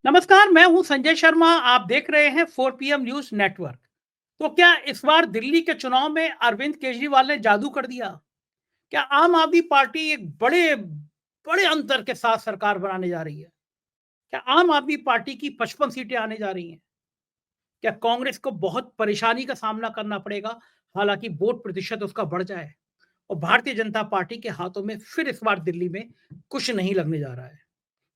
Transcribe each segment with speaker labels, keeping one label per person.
Speaker 1: नमस्कार, मैं हूं संजय शर्मा। आप देख रहे हैं 4 PM न्यूज नेटवर्क। तो क्या इस बार दिल्ली के चुनाव में अरविंद केजरीवाल ने जादू कर दिया? क्या आम आदमी पार्टी एक बड़े बड़े अंतर के साथ सरकार बनाने जा रही है? क्या आम आदमी पार्टी की 55 सीटें आने जा रही हैं? क्या कांग्रेस को बहुत परेशानी का सामना करना पड़ेगा, हालांकि वोट प्रतिशत उसका बढ़ जाए? और भारतीय जनता पार्टी के हाथों में फिर इस बार दिल्ली में कुछ नहीं लगने जा रहा है।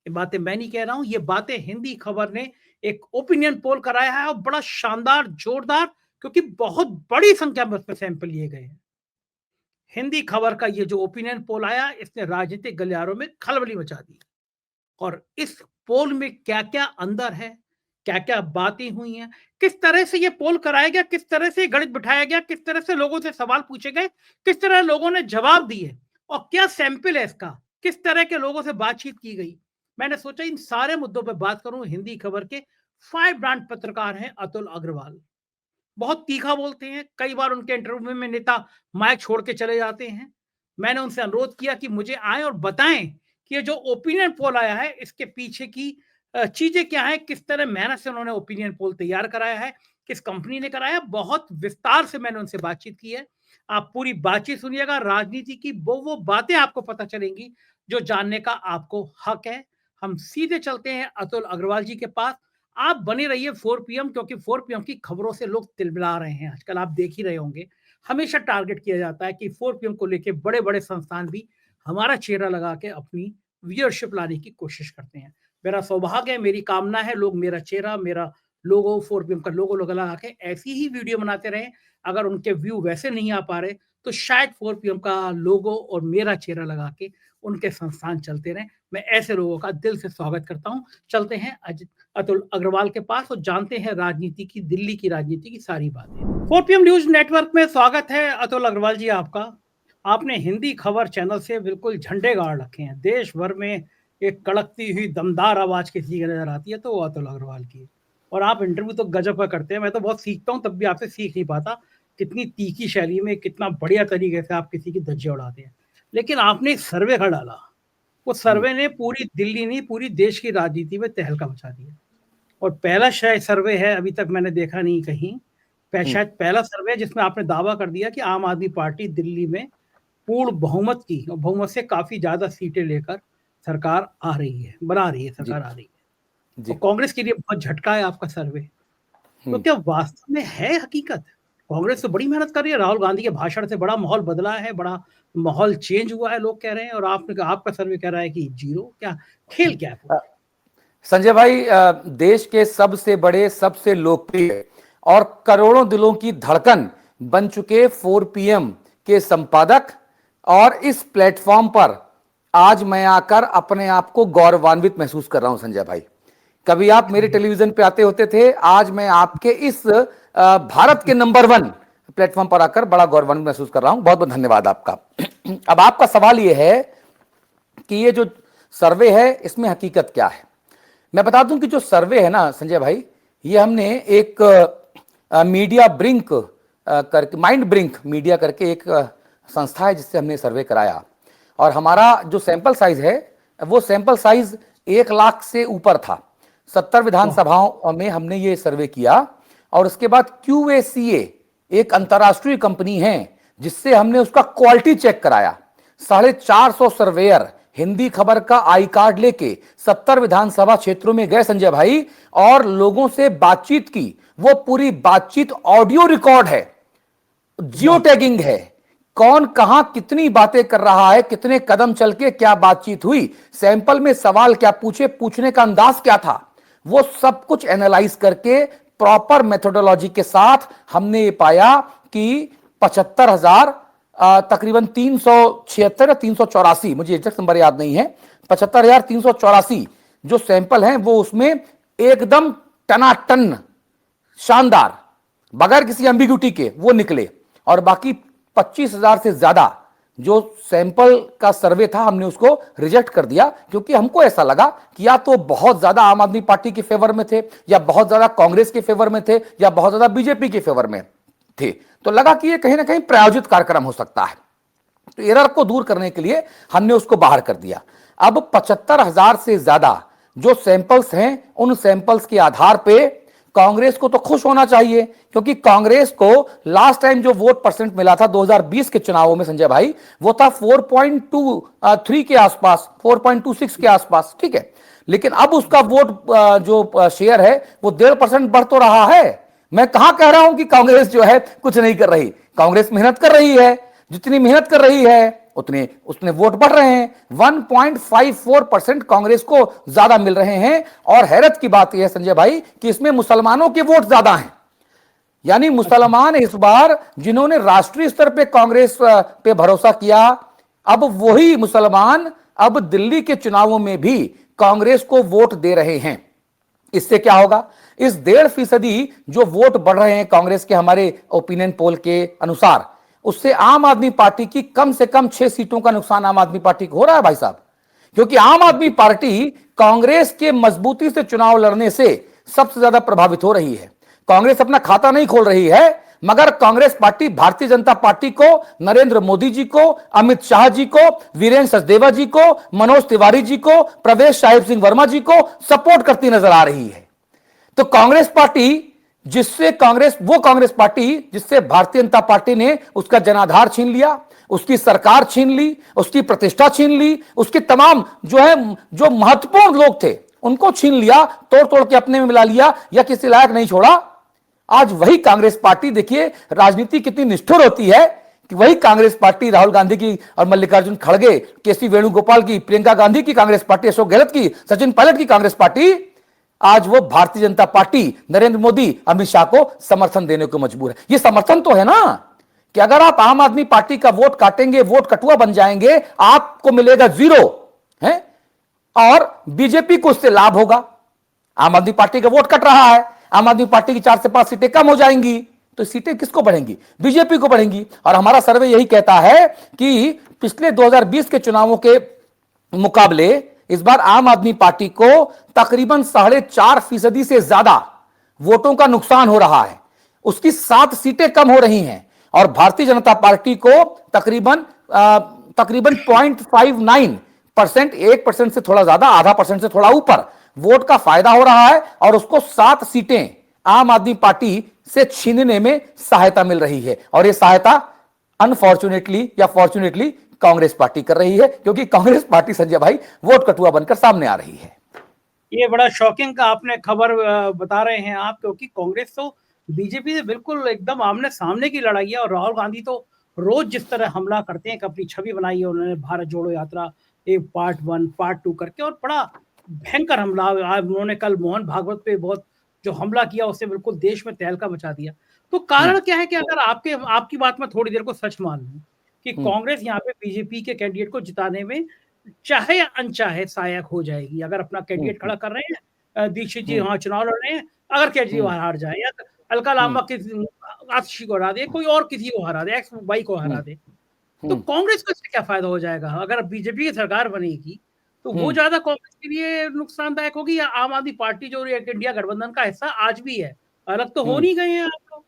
Speaker 1: ये बातें मैं नहीं कह रहा हूं, ये बातें हिंदी खबर ने एक ओपिनियन पोल कराया है, और बड़ा शानदार, जोरदार, क्योंकि बहुत बड़ी संख्या में उसमें सैंपल लिए गए हैं। हिंदी खबर का ये जो ओपिनियन पोल आया, इसने राजनीतिक गलियारों में खलबली मचा दी। और इस पोल में क्या-क्या अंदर है, क्या-क्या बातें हुई हैं, किस तरह से ये पोल कराया गया, किस तरह से गणित बिठाया गया, किस तरह से लोगों से सवाल पूछे गए, किस तरह लोगों ने जवाब दिए, और क्या सैंपल है इसका, किस तरह के लोगों से बातचीत की गई। मैंने सोचा इन सारे मुद्दों पे बात करूं। हिंदी खबर के 5 ब्रांड पत्रकार हैं अतुल अग्रवाल। बहुत तीखा बोलते हैं, कई बार उनके इंटरव्यू में नेता माइक छोड़ के चले जाते हैं। मैंने उनसे अनुरोध किया कि मुझे आएं और बताएं कि ये जो ओपिनियन पोल आया है, इसके पीछे की चीजें क्या है, किस तरह मेहनत से उन्होंने ओपिनियन पोल तैयार कराया है, किस कंपनी ने कराया। बहुत विस्तार से मैंने उनसे बातचीत की है। आप पूरी बातचीत सुनिएगा। राजनीति की वो बातें आपको पता चलेंगी जो जानने का आपको हक है। हम सीधे चलते हैं अतुल अग्रवाल जी के पास। आप बने रहिए 4 PM, क्योंकि 4 PM की खबरों से लोग तिलमिला रहे हैं आजकल। आप देख ही रहे होंगे, हमेशा टारगेट किया जाता है कि 4 PM को लेके बड़े बड़े संस्थान भी हमारा चेहरा लगा के अपनी व्यूअरशिप लाने की कोशिश करते हैं। मेरा सौभाग्य है, मेरी कामना है, लोग मेरा चेहरा, मेरा लोगो, 4 PM का लोगो लगा के ऐसी ही वीडियो बनाते रहें। अगर उनके व्यू वैसे नहीं आ पा रहे, तो शायद 4 PM का लोगो और मेरा चेहरा लगा के उनके संस्थान चलते रहें। मैं ऐसे लोगों का दिल से स्वागत करता हूं। चलते हैं अतुल अग्रवाल के पास और जानते हैं राजनीति की, दिल्ली की राजनीति की सारी बातें। 4 PM न्यूज नेटवर्क में स्वागत है अतुल अग्रवाल जी आपका। आपने हिंदी खबर चैनल से बिल्कुल झंडे गाड़ रखे हैं। देश भर में एक कड़कती हुई दमदार आवाज किसी की नजर आती है तो वो अतुल अग्रवाल की है। और आप इंटरव्यू तो गजब का करते हैं। मैं तो बहुत सीखता हूँ, तब भी आपसे सीख नहीं पाता। कितनी तीखी शैली में, कितना बढ़िया तरीके से आप किसी की धज्जियां उड़ाते हैं। लेकिन आपने एक सर्वे का डाला, वो सर्वे ने पूरी दिल्ली नहीं, पूरी देश की राजनीति में तहलका मचा दिया। और पहला शायद सर्वे है, अभी तक मैंने देखा नहीं कहीं, शायद पहला सर्वे है जिसमें आपने दावा कर दिया कि आम आदमी पार्टी दिल्ली में पूर्ण बहुमत की, और बहुमत से काफी ज्यादा सीटें लेकर सरकार आ रही है, बना रही है, सरकार आ रही है।
Speaker 2: जी।
Speaker 1: और कांग्रेस के लिए बहुत झटका है आपका सर्वे। तो क्या वास्तव में है हकीकत? कांग्रेस तो बड़ी मेहनत कर रही है, राहुल गांधी के भाषण से बड़ा माहौल बदला है, बड़ा माहौल चेंज हुआ है, लोग कह रहे हैं, और आपने कहा आपका सर्वे कह रहा है कि जीरो। क्या खेल क्या है पूरा?
Speaker 2: संजय भाई, देश के सबसे बड़े, सबसे लोकप्रिय और करोड़ों दिलों की धड़कन बन चुके 4 PM के संपादक, और इस प्लेटफॉर्म पर आज मैं आकर अपने आप को गौरवान्वित महसूस कर रहा हूं। संजय भाई, कभी आप मेरे टेलीविजन पे आते होते थे, आज मैं आपके इस भारत के नंबर 1 प्लेटफॉर्म पर आकर बड़ा गौरवान्वित महसूस कर रहा हूं। बहुत बहुत धन्यवाद आपका। अब आपका सवाल यह है कि ये जो सर्वे है इसमें हकीकत क्या है। मैं बता दूं कि जो सर्वे है ना संजय भाई, ये हमने एक मीडिया ब्रिंक करके, माइंड ब्रिंक मीडिया करके एक संस्था है जिससे हमने सर्वे कराया। और हमारा जो सैंपल साइज है वो सैंपल साइज 1 लाख से ऊपर था। 70 विधानसभाओं में हमने ये सर्वे किया। और उसके बाद QACA एक अंतरराष्ट्रीय कंपनी है जिससे हमने उसका क्वालिटी चेक कराया। 450 सर्वेयर हिंदी खबर का आई कार्ड लेके 70 विधानसभा क्षेत्रों में गए संजय भाई, और लोगों से बातचीत की। वो पूरी बातचीत ऑडियो रिकॉर्ड है, जियो टैगिंग है, कौन कहां कितनी बातें कर रहा है, कितने कदम चल के क्या बातचीत हुई, सैंपल में सवाल क्या पूछे, पूछने का अंदाज क्या था, वो सब कुछ एनालाइज करके प्रॉपर मेथोडोलॉजी के साथ हमने ये पाया कि 75,000 तकरीबन 376 या 384, मुझे एग्जैक्ट नंबर याद नहीं है, 75,384 जो सैंपल हैं वो उसमें एकदम टनाटन शानदार, बगैर किसी एम्बिग्यूटी के वो निकले। और बाकी 25,000 से ज्यादा जो सैंपल का सर्वे था हमने उसको रिजेक्ट कर दिया, क्योंकि हमको ऐसा लगा कि या तो बहुत ज्यादा आम आदमी पार्टी के फेवर में थे, या बहुत ज्यादा कांग्रेस के फेवर में थे, या बहुत ज्यादा बीजेपी के फेवर में थे। तो लगा कि ये कहीं ना कहीं प्रायोजित कार्यक्रम हो सकता है। तो एरर को दूर करने के लिए हमने उसको बाहर कर दिया। अब 75,000 से ज्यादा जो सैंपल्स हैं उन सैंपल्स के आधार पे कांग्रेस को तो खुश होना चाहिए, क्योंकि कांग्रेस को लास्ट टाइम जो वोट परसेंट मिला था 2020 के चुनावों में संजय भाई, वो था 4.23 के आसपास, 4.26 के आसपास, ठीक है। लेकिन अब उसका वोट जो शेयर है वो 1.5% बढ़ तो रहा है। मैं कहां कह रहा हूं कि कांग्रेस जो है कुछ नहीं कर रही, कांग्रेस मेहनत कर रही है, जितनी मेहनत कर रही है उतने वोट बढ़ रहे हैं। 1.54% कांग्रेस को ज्यादा मिल रहे हैं। और हैरत की बात यह है संजय भाई कि इसमें मुसलमानों के वोट ज्यादा हैं, यानी मुसलमान इस बार जिन्होंने राष्ट्रीय स्तर पे कांग्रेस पे भरोसा किया, अब वही मुसलमान अब दिल्ली के चुनावों में भी कांग्रेस को वोट दे रहे हैं। इससे क्या होगा, इस 1.5% जो वोट बढ़ रहे हैं कांग्रेस के, हमारे ओपिनियन पोल के अनुसार, उससे आम आदमी पार्टी की कम से कम 6 सीटों का नुकसान आम आदमी पार्टी को हो रहा है भाई साहब। क्योंकि आम आदमी पार्टी कांग्रेस के मजबूती से चुनाव लड़ने से सबसे ज्यादा प्रभावित हो रही है। कांग्रेस अपना खाता नहीं खोल रही है, मगर कांग्रेस पार्टी भारतीय जनता पार्टी को, नरेंद्र मोदी जी को, अमित शाह जी को, वीरेंद्र सचदेवा जी को, मनोज तिवारी जी को, प्रवेश साहिब सिंह वर्मा जी को सपोर्ट करती नजर आ रही है। तो कांग्रेस पार्टी वो कांग्रेस पार्टी जिससे भारतीय जनता पार्टी ने उसका जनाधार छीन लिया, उसकी सरकार छीन ली, उसकी प्रतिष्ठा छीन ली, उसके तमाम जो महत्वपूर्ण लोग थे उनको छीन लिया, तोड़ तोड़ के अपने में मिला लिया या किसी लायक नहीं छोड़ा। आज वही कांग्रेस पार्टी, देखिए राजनीति कितनी निष्ठुर होती है कि वही कांग्रेस पार्टी राहुल गांधी की और मल्लिकार्जुन खड़गे, केसी वेणुगोपाल की, प्रियंका गांधी की कांग्रेस पार्टी, अशोक गहलोत की, सचिन पायलट की कांग्रेस पार्टी, आज वो भारतीय जनता पार्टी, नरेंद्र मोदी, अमित शाह को समर्थन देने को मजबूर है। ये समर्थन तो है ना कि अगर आप आम आदमी पार्टी का वोट काटेंगे, वोट कटुआ बन जाएंगे, आपको मिलेगा 0 है और बीजेपी को उससे लाभ होगा। आम आदमी पार्टी का वोट कट रहा है, आम आदमी पार्टी की 4 से 5 सीटें कम हो जाएंगी, तो सीटें किसको बढ़ेंगी? बीजेपी को बढ़ेंगी। और हमारा सर्वे यही कहता है कि पिछले 2020 के चुनावों के मुकाबले इस बार आम आदमी पार्टी को तकरीबन 4.5% से ज्यादा वोटों का नुकसान हो रहा है, उसकी 7 सीटें कम हो रही हैं। और भारतीय जनता पार्टी को तकरीबन 0.59%, 1% से थोड़ा ज्यादा, आधा परसेंट से थोड़ा ऊपर वोट का फायदा हो रहा है और उसको 7 सीटें आम आदमी पार्टी से छीनने में सहायता मिल रही है। और यह सहायता अनफॉर्चुनेटली या फॉर्चुनेटली कांग्रेस पार्टी कर रही है, क्योंकि कांग्रेस पार्टी संजय भाई वोट कटुआ बनकर सामने आ रही है।
Speaker 1: ये बड़ा शॉकिंग का आपने खबर बता रहे हैं आप, क्योंकि कांग्रेस तो बीजेपी से बिल्कुल एकदम आमने सामने की लड़ाई है। और राहुल गांधी तो रोज जिस तरह हमला करते हैं, अपनी छवि बनाई है उन्होंने भारत जोड़ो यात्रा एक पार्ट 1 पार्ट 2 करके, और बड़ा भयंकर हमला उन्होंने कल मोहन भागवत पे बहुत जो हमला किया उससे बिल्कुल देश में तहलका मचा दिया। तो कारण क्या है कि अगर आपकी बात में थोड़ी देर को सच मान लूं कि कांग्रेस यहाँ पे बीजेपी के कैंडिडेट को जिताने में चाहे या अनचाहे सहायक हो जाएगी। अगर अपना कैंडिडेट खड़ा कर रहे हैं, दीक्षित जी वहां चुनाव लड़ रहे हैं, अगर केजरीवाल हार जाए या अलका लांबा आशीष को हरा दे, कोई और किसी को हरा दे, एक्स वाई को हरा दे, तो कांग्रेस को इससे क्या फायदा हो जाएगा? अगर बीजेपी की सरकार बनेगी तो वो ज्यादा कांग्रेस के लिए नुकसानदायक होगी, या आम आदमी पार्टी जो इंडिया गठबंधन का हिस्सा आज भी है, अलग तो हो नहीं गए हैं आप लोग,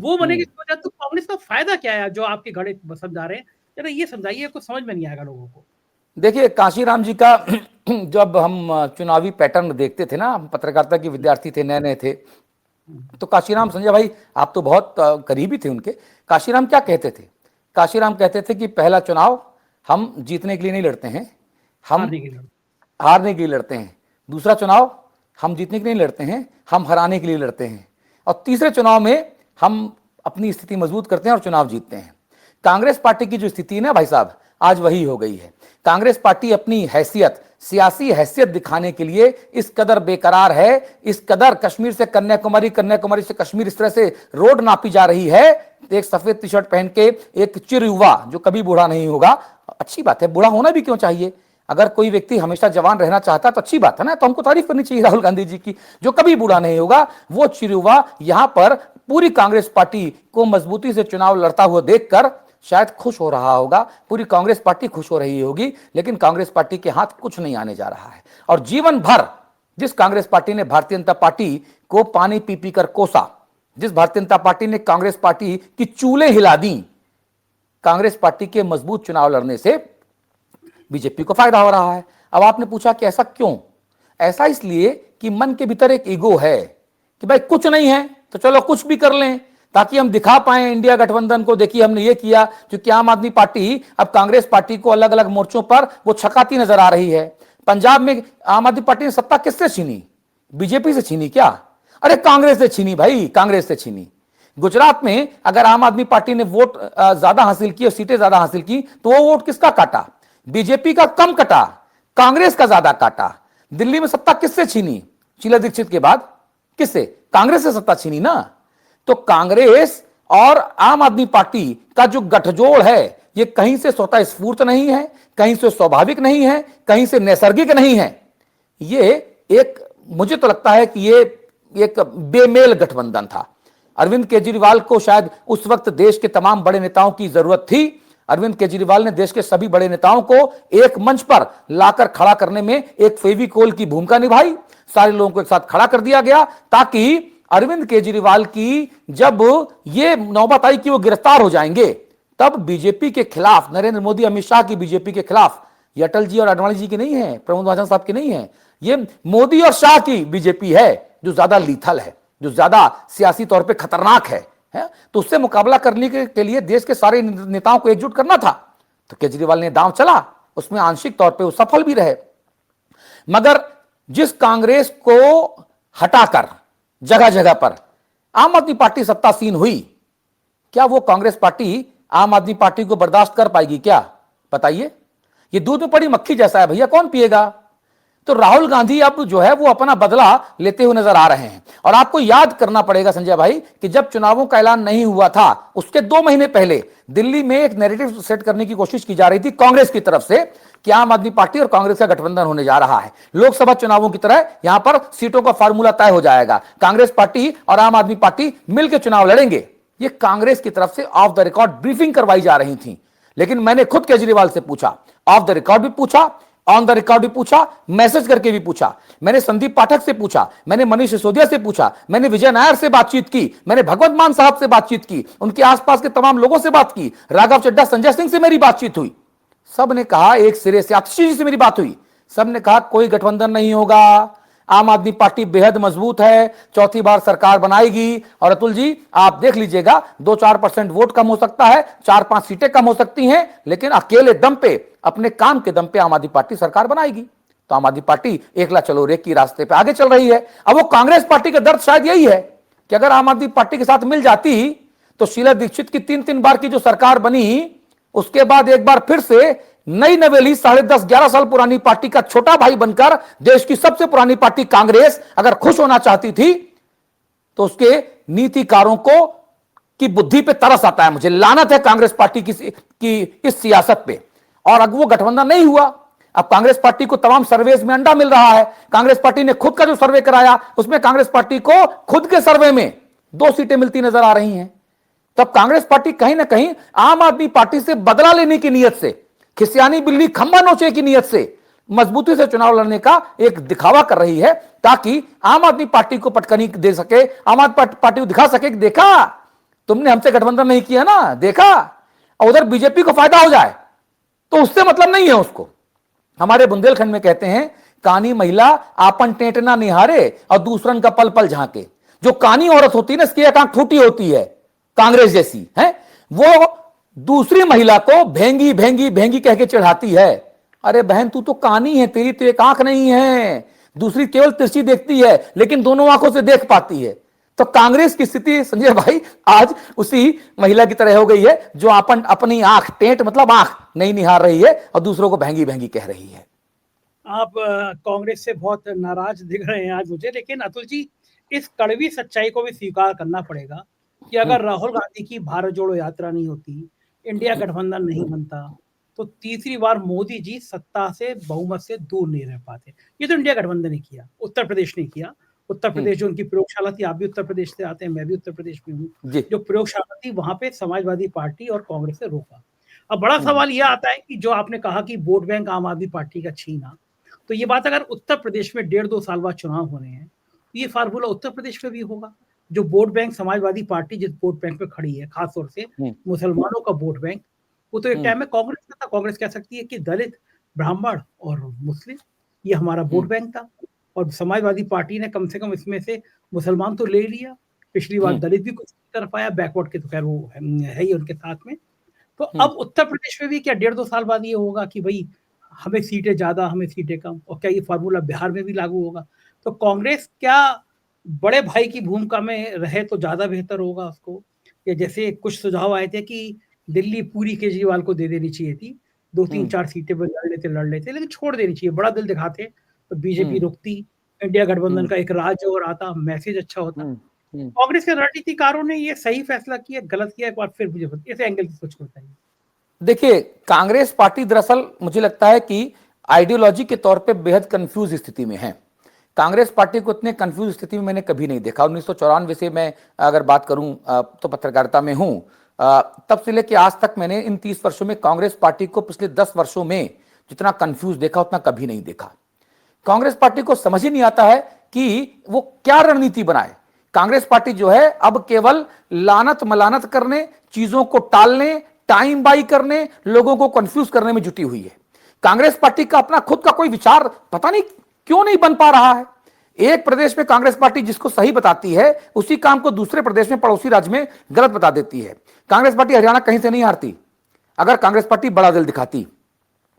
Speaker 1: वो बनेगी तो कांग्रेस का फायदा क्या है जो आपके घड़े समझा रहे हैं? जरा ये समझाइए, कुछ समझ में नहीं आएगा लोगों को।
Speaker 2: देखिए काशीराम जी का जब हम चुनावी पैटर्न देखते थे ना, हम पत्रकारिता के विद्यार्थी थे, नए नए थे, तो काशीराम संजय भाई आप तो बहुत करीबी थे उनके। काशीराम क्या कहते थे? काशीराम कहते थे कि पहला चुनाव हम जीतने के लिए नहीं लड़ते हैं, हम हारने के लिए लड़ते हैं। दूसरा चुनाव हम जीतने के लिए नहीं लड़ते हैं, हम हराने के लिए लड़ते हैं। और तीसरे चुनाव में हम अपनी स्थिति मजबूत करते हैं और चुनाव जीतते हैं। कांग्रेस पार्टी की जो स्थिति है ना भाई साहब, आज वही हो गई है। कांग्रेस पार्टी अपनी हैसियत, सियासी हैसियत दिखाने के लिए इस कदर बेकरार है, इस कदर कश्मीर से कन्याकुमारी, कन्याकुमारी से कश्मीर, इस तरह से रोड नापी जा रही है। एक सफेद टी शर्ट पहन के एक चिर युवा जो कभी बूढ़ा नहीं होगा, अच्छी बात है, बूढ़ा होना भी क्यों चाहिए? अगर कोई व्यक्ति हमेशा जवान रहना चाहता तो अच्छी बात है ना, तो हमको तारीफ करनी चाहिए राहुल गांधी जी की, जो कभी बूढ़ा नहीं होगा। वो चिर युवा यहां पर पूरी कांग्रेस पार्टी को मजबूती से चुनाव लड़ता हुआ देखकर शायद खुश हो रहा होगा, पूरी कांग्रेस पार्टी खुश हो रही होगी, लेकिन कांग्रेस पार्टी के हाथ कुछ नहीं आने जा रहा है। और जीवन भर जिस कांग्रेस पार्टी ने भारतीय जनता पार्टी को पानी पी पी कर कोसा, जिस भारतीय जनता पार्टी ने कांग्रेस पार्टी की चूल्हे हिला दी, कांग्रेस पार्टी के मजबूत चुनाव लड़ने से बीजेपी को फायदा हो रहा है। अब आपने पूछा कि ऐसा क्यों? ऐसा इसलिए कि मन के भीतर एक ईगो है कि भाई कुछ नहीं है तो चलो कुछ भी कर लें, ताकि हम दिखा पाए इंडिया गठबंधन को, देखिए हमने ये किया। क्योंकि आम आदमी पार्टी अब कांग्रेस पार्टी को अलग अलग मोर्चों पर वो छकाती नजर आ रही है। पंजाब में आम आदमी पार्टी ने सत्ता किससे छीनी? बीजेपी से छीनी क्या? अरे कांग्रेस से छीनी भाई, कांग्रेस से छीनी। गुजरात में अगर आम आदमी पार्टी ने वोट ज्यादा हासिल की और सीटें ज्यादा हासिल की तो वो वोट किसका काटा? बीजेपी का कम कटा, कांग्रेस का ज्यादा काटा। दिल्ली में सत्ता किससे छीनी शीला दीक्षित के बाद? किससे? कांग्रेस से सत्ता छीनी ना। तो कांग्रेस और आम आदमी पार्टी का जो गठजोड़ है ये कहीं से स्वतः स्फूर्त नहीं है, कहीं से स्वाभाविक नहीं है, कहीं से नैसर्गिक नहीं है। ये एक, मुझे तो लगता है कि ये एक बेमेल गठबंधन था। अरविंद केजरीवाल को शायद उस वक्त देश के तमाम बड़े नेताओं की जरूरत थी। अरविंद केजरीवाल ने देश के सभी बड़े नेताओं को एक मंच पर लाकर खड़ा करने में एक फेविकोल की भूमिका निभाई। सारे लोगों को एक साथ खड़ा कर दिया गया ताकि अरविंद केजरीवाल की जब ये नौबत आई कि वो गिरफ्तार हो जाएंगे, तब बीजेपी के खिलाफ, नरेंद्र मोदी अमित शाह की बीजेपी के खिलाफ, ये अटल जी और आडवाणी जी की नहीं है, प्रमोद महाजन साहब की नहीं है, ये मोदी और शाह की बीजेपी है जो ज्यादा लीथल है, जो ज्यादा सियासी तौर पे खतरनाक है। तो उससे मुकाबला करने के लिए देश के सारे नेताओं को एकजुट करना था। तो केजरीवाल ने दांव चला, उसमें आंशिक तौर पे वो सफल भी रहे। मगर जिस कांग्रेस को हटाकर जगह जगह पर आम आदमी पार्टी सत्तासीन हुई, क्या वो कांग्रेस पार्टी आम आदमी पार्टी को बर्दाश्त कर पाएगी क्या? बताइए। ये दूध में पड़ी मक्खी जैसा है भैया, कौन पिएगा? तो राहुल गांधी अब जो है वो अपना बदला लेते हुए नजर आ रहे हैं। और आपको याद करना पड़ेगा संजय भाई कि जब चुनावों का ऐलान नहीं हुआ था उसके 2 महीने पहले दिल्ली में एक नैरेटिव सेट करने की कोशिश की जा रही थी कांग्रेस की तरफ से कि आम आदमी पार्टी और कांग्रेस का गठबंधन होने जा रहा है। लोकसभा चुनावों की तरह यहां पर सीटों का फार्मूला तय हो जाएगा, कांग्रेस पार्टी और आम आदमी पार्टी मिलकर चुनाव लड़ेंगे। ये कांग्रेस की तरफ से ऑफ द रिकॉर्ड ब्रीफिंग करवाई जा रही थी। लेकिन मैंने खुद केजरीवाल से पूछा, ऑफ द रिकॉर्ड भी पूछा, ऑन द रिकॉर्ड भी पूछा, मैसेज करके भी पूछा। मैंने संदीप पाठक से पूछा, मैंने मनीष सिसोदिया से पूछा, मैंने विजय नायर से बातचीत की, मैंने भगवत मान साहब से बातचीत की, उनके आसपास के तमाम लोगों से बात की, राघव चड्ढा, संजय सिंह से मेरी बातचीत हुई। सब ने कहा, एक सिरे से आतिशी जी से मेरी बात हुई, सब ने कहा कोई गठबंधन नहीं होगा, आम आदमी पार्टी बेहद मजबूत है, चौथी बार सरकार बनाएगी। और अतुल जी आप देख लीजिएगा 2-4% वोट कम हो सकता है, 4-5 सीटें कम हो सकती हैं, लेकिन अकेले दम पे, अपने काम के दम पे आम आदमी पार्टी सरकार बनाएगी। तो आम आदमी पार्टी एकला चलो रे की रास्ते पे आगे चल रही है। अब वो कांग्रेस पार्टी का दर्द शायद यही है कि अगर आम आदमी पार्टी के साथ मिल जाती तो शीला दीक्षित की 3-3 बार की जो सरकार बनी, उसके बाद एक बार फिर से नई नवेली 10.5-11 साल पुरानी पार्टी का छोटा भाई बनकर देश की सबसे पुरानी पार्टी कांग्रेस अगर खुश होना चाहती थी तो उसके नीतिकारों को की बुद्धि पे तरस आता है। मुझे लानत है कांग्रेस पार्टी की इस सियासत पे। और अब वो गठबंधन नहीं हुआ। अब कांग्रेस पार्टी को तमाम सर्वेस में अंडा मिल रहा है। कांग्रेस पार्टी ने खुद का जो सर्वे कराया उसमें कांग्रेस पार्टी को खुद के सर्वे में 2 सीटें मिलती नजर आ रही हैं। तब कांग्रेस पार्टी कहीं ना कहीं आम आदमी पार्टी से बदला लेने की नीयत से, खिसियानी बिल्ली खंबा नोचे की नीयत से मजबूती से चुनाव लड़ने का एक दिखावा कर रही है, ताकि आम आदमी पार्टी को पटकनी दे सके, आम आदमी पार्टी को दिखा सके कि देखा तुमने हमसे गठबंधन नहीं किया ना, देखा। और उधर बीजेपी को फायदा हो जाए तो उससे मतलब नहीं है उसको। हमारे बुंदेलखंड में कहते हैं, कानी महिला आपन टेंटना निहारे और दूसरन का पल पल झांके। जो कानी औरत होती है ना, इसकी एक आंख फूटी होती है, कांग्रेस जैसी है, वो दूसरी महिला को भेंगी भेंगी भेंगी कह के चढ़ाती है। अरे बहन तू तो कानी है, तेरी तो एक आंख नहीं है, दूसरी केवल तिरछी देखती है लेकिन दोनों आंखों से देख पाती है। तो कांग्रेस की स्थिति संजय भाई आज उसी महिला की तरह हो गई है जो अपनी आंख, टेंट मतलब आंख नहीं निहार रही है और दूसरों को भेंगी भेंगी कह रही है।
Speaker 1: आप कांग्रेस से बहुत नाराज दिख रहे हैं आज मुझे, लेकिन अतुल जी इस कड़वी सच्चाई को भी स्वीकार करना पड़ेगा कि अगर राहुल गांधी की भारत जोड़ो यात्रा नहीं होती, इंडिया गठबंधन नहीं बनता, तो तीसरी बार मोदी जी सत्ता से, बहुमत से दूर नहीं रह पाते। ये तो इंडिया गठबंधन ने किया, उत्तर प्रदेश ने किया। उत्तर प्रदेश जो उनकी प्रयोगशाला थी, आप भी उत्तर प्रदेश से आते हैं, मैं भी उत्तर प्रदेश में हूँ, जो प्रयोगशाला थी वहां पे समाजवादी पार्टी और कांग्रेस ने रोका। अब बड़ा सवाल यह आता है कि जो आपने कहा कि वोट बैंक आम आदमी पार्टी का छीना, तो ये बात अगर उत्तर प्रदेश में 1.5-2 साल बाद चुनाव होने हैं, तो ये फार्मूला उत्तर प्रदेश में भी होगा। जो वोट बैंक समाजवादी पार्टी जिस वोट बैंक पे खड़ी है, खासतौर से मुसलमानों का वोट बैंक, वो तो एक टाइम में कांग्रेस का था। कांग्रेस कह सकती है कि दलित, ब्राह्मण और मुस्लिम, ये हमारा वोट बैंक था। और समाजवादी पार्टी ने कम से कम इसमें से मुसलमान तो ले लिया, पिछली बार दलित भी कुछ तरफ आया, बैकवर्ड के तो खैर वो है ही उनके साथ में। तो अब उत्तर प्रदेश में भी क्या 1.5-2 साल बाद ये होगा कि भाई हमें सीटें ज्यादा, हमें सीटें कम, और क्या ये फार्मूला बिहार में भी लागू होगा? तो कांग्रेस क्या बड़े भाई की भूमिका में रहे तो ज्यादा बेहतर होगा उसको, या जैसे कुछ सुझाव आए थे कि दिल्ली पूरी केजरीवाल को दे देनी चाहिए थी, 2-3-4 सीटें पर लड़ लेते, लेकिन छोड़ देनी चाहिए, बड़ा दिल दिखाते तो बीजेपी रुकती, इंडिया गठबंधन का एक राज और आता, मैसेज अच्छा होता। कांग्रेस के रणनीतिकारों ने ये सही फैसला किया, गलत किया, एक बार फिर मुझे इस एंगल से सोच बताइए।
Speaker 2: देखिए, कांग्रेस पार्टी दरअसल मुझे लगता है कि आइडियोलॉजी के तौर पे बेहद कंफ्यूज स्थिति में है। कांग्रेस पार्टी को इतने कंफ्यूज स्थिति में मैंने कभी नहीं देखा। 1994 से मैं अगर बात करूं तो पत्रकारिता में हूं, तब से लेकर आज तक मैंने इन 30 वर्षों में कांग्रेस पार्टी को पिछले 10 वर्षों में जितना कंफ्यूज देखा उतना कभी नहीं देखा। कांग्रेस पार्टी को समझ ही नहीं आता है कि वो क्या रणनीति बनाए। कांग्रेस पार्टी जो है अब केवल लानत मलानत करने, चीजों को टालने, टाइम बाई करने, लोगों को कंफ्यूज करने में जुटी हुई है। कांग्रेस पार्टी का अपना खुद का कोई विचार पता नहीं क्यों नहीं बन पा रहा है। एक प्रदेश में कांग्रेस पार्टी जिसको सही बताती है, उसी काम को दूसरे प्रदेश में, पड़ोसी राज्य में गलत बता देती है। कांग्रेस पार्टी हरियाणा कहीं से नहीं हारती अगर कांग्रेस पार्टी बड़ा दिल दिखाती।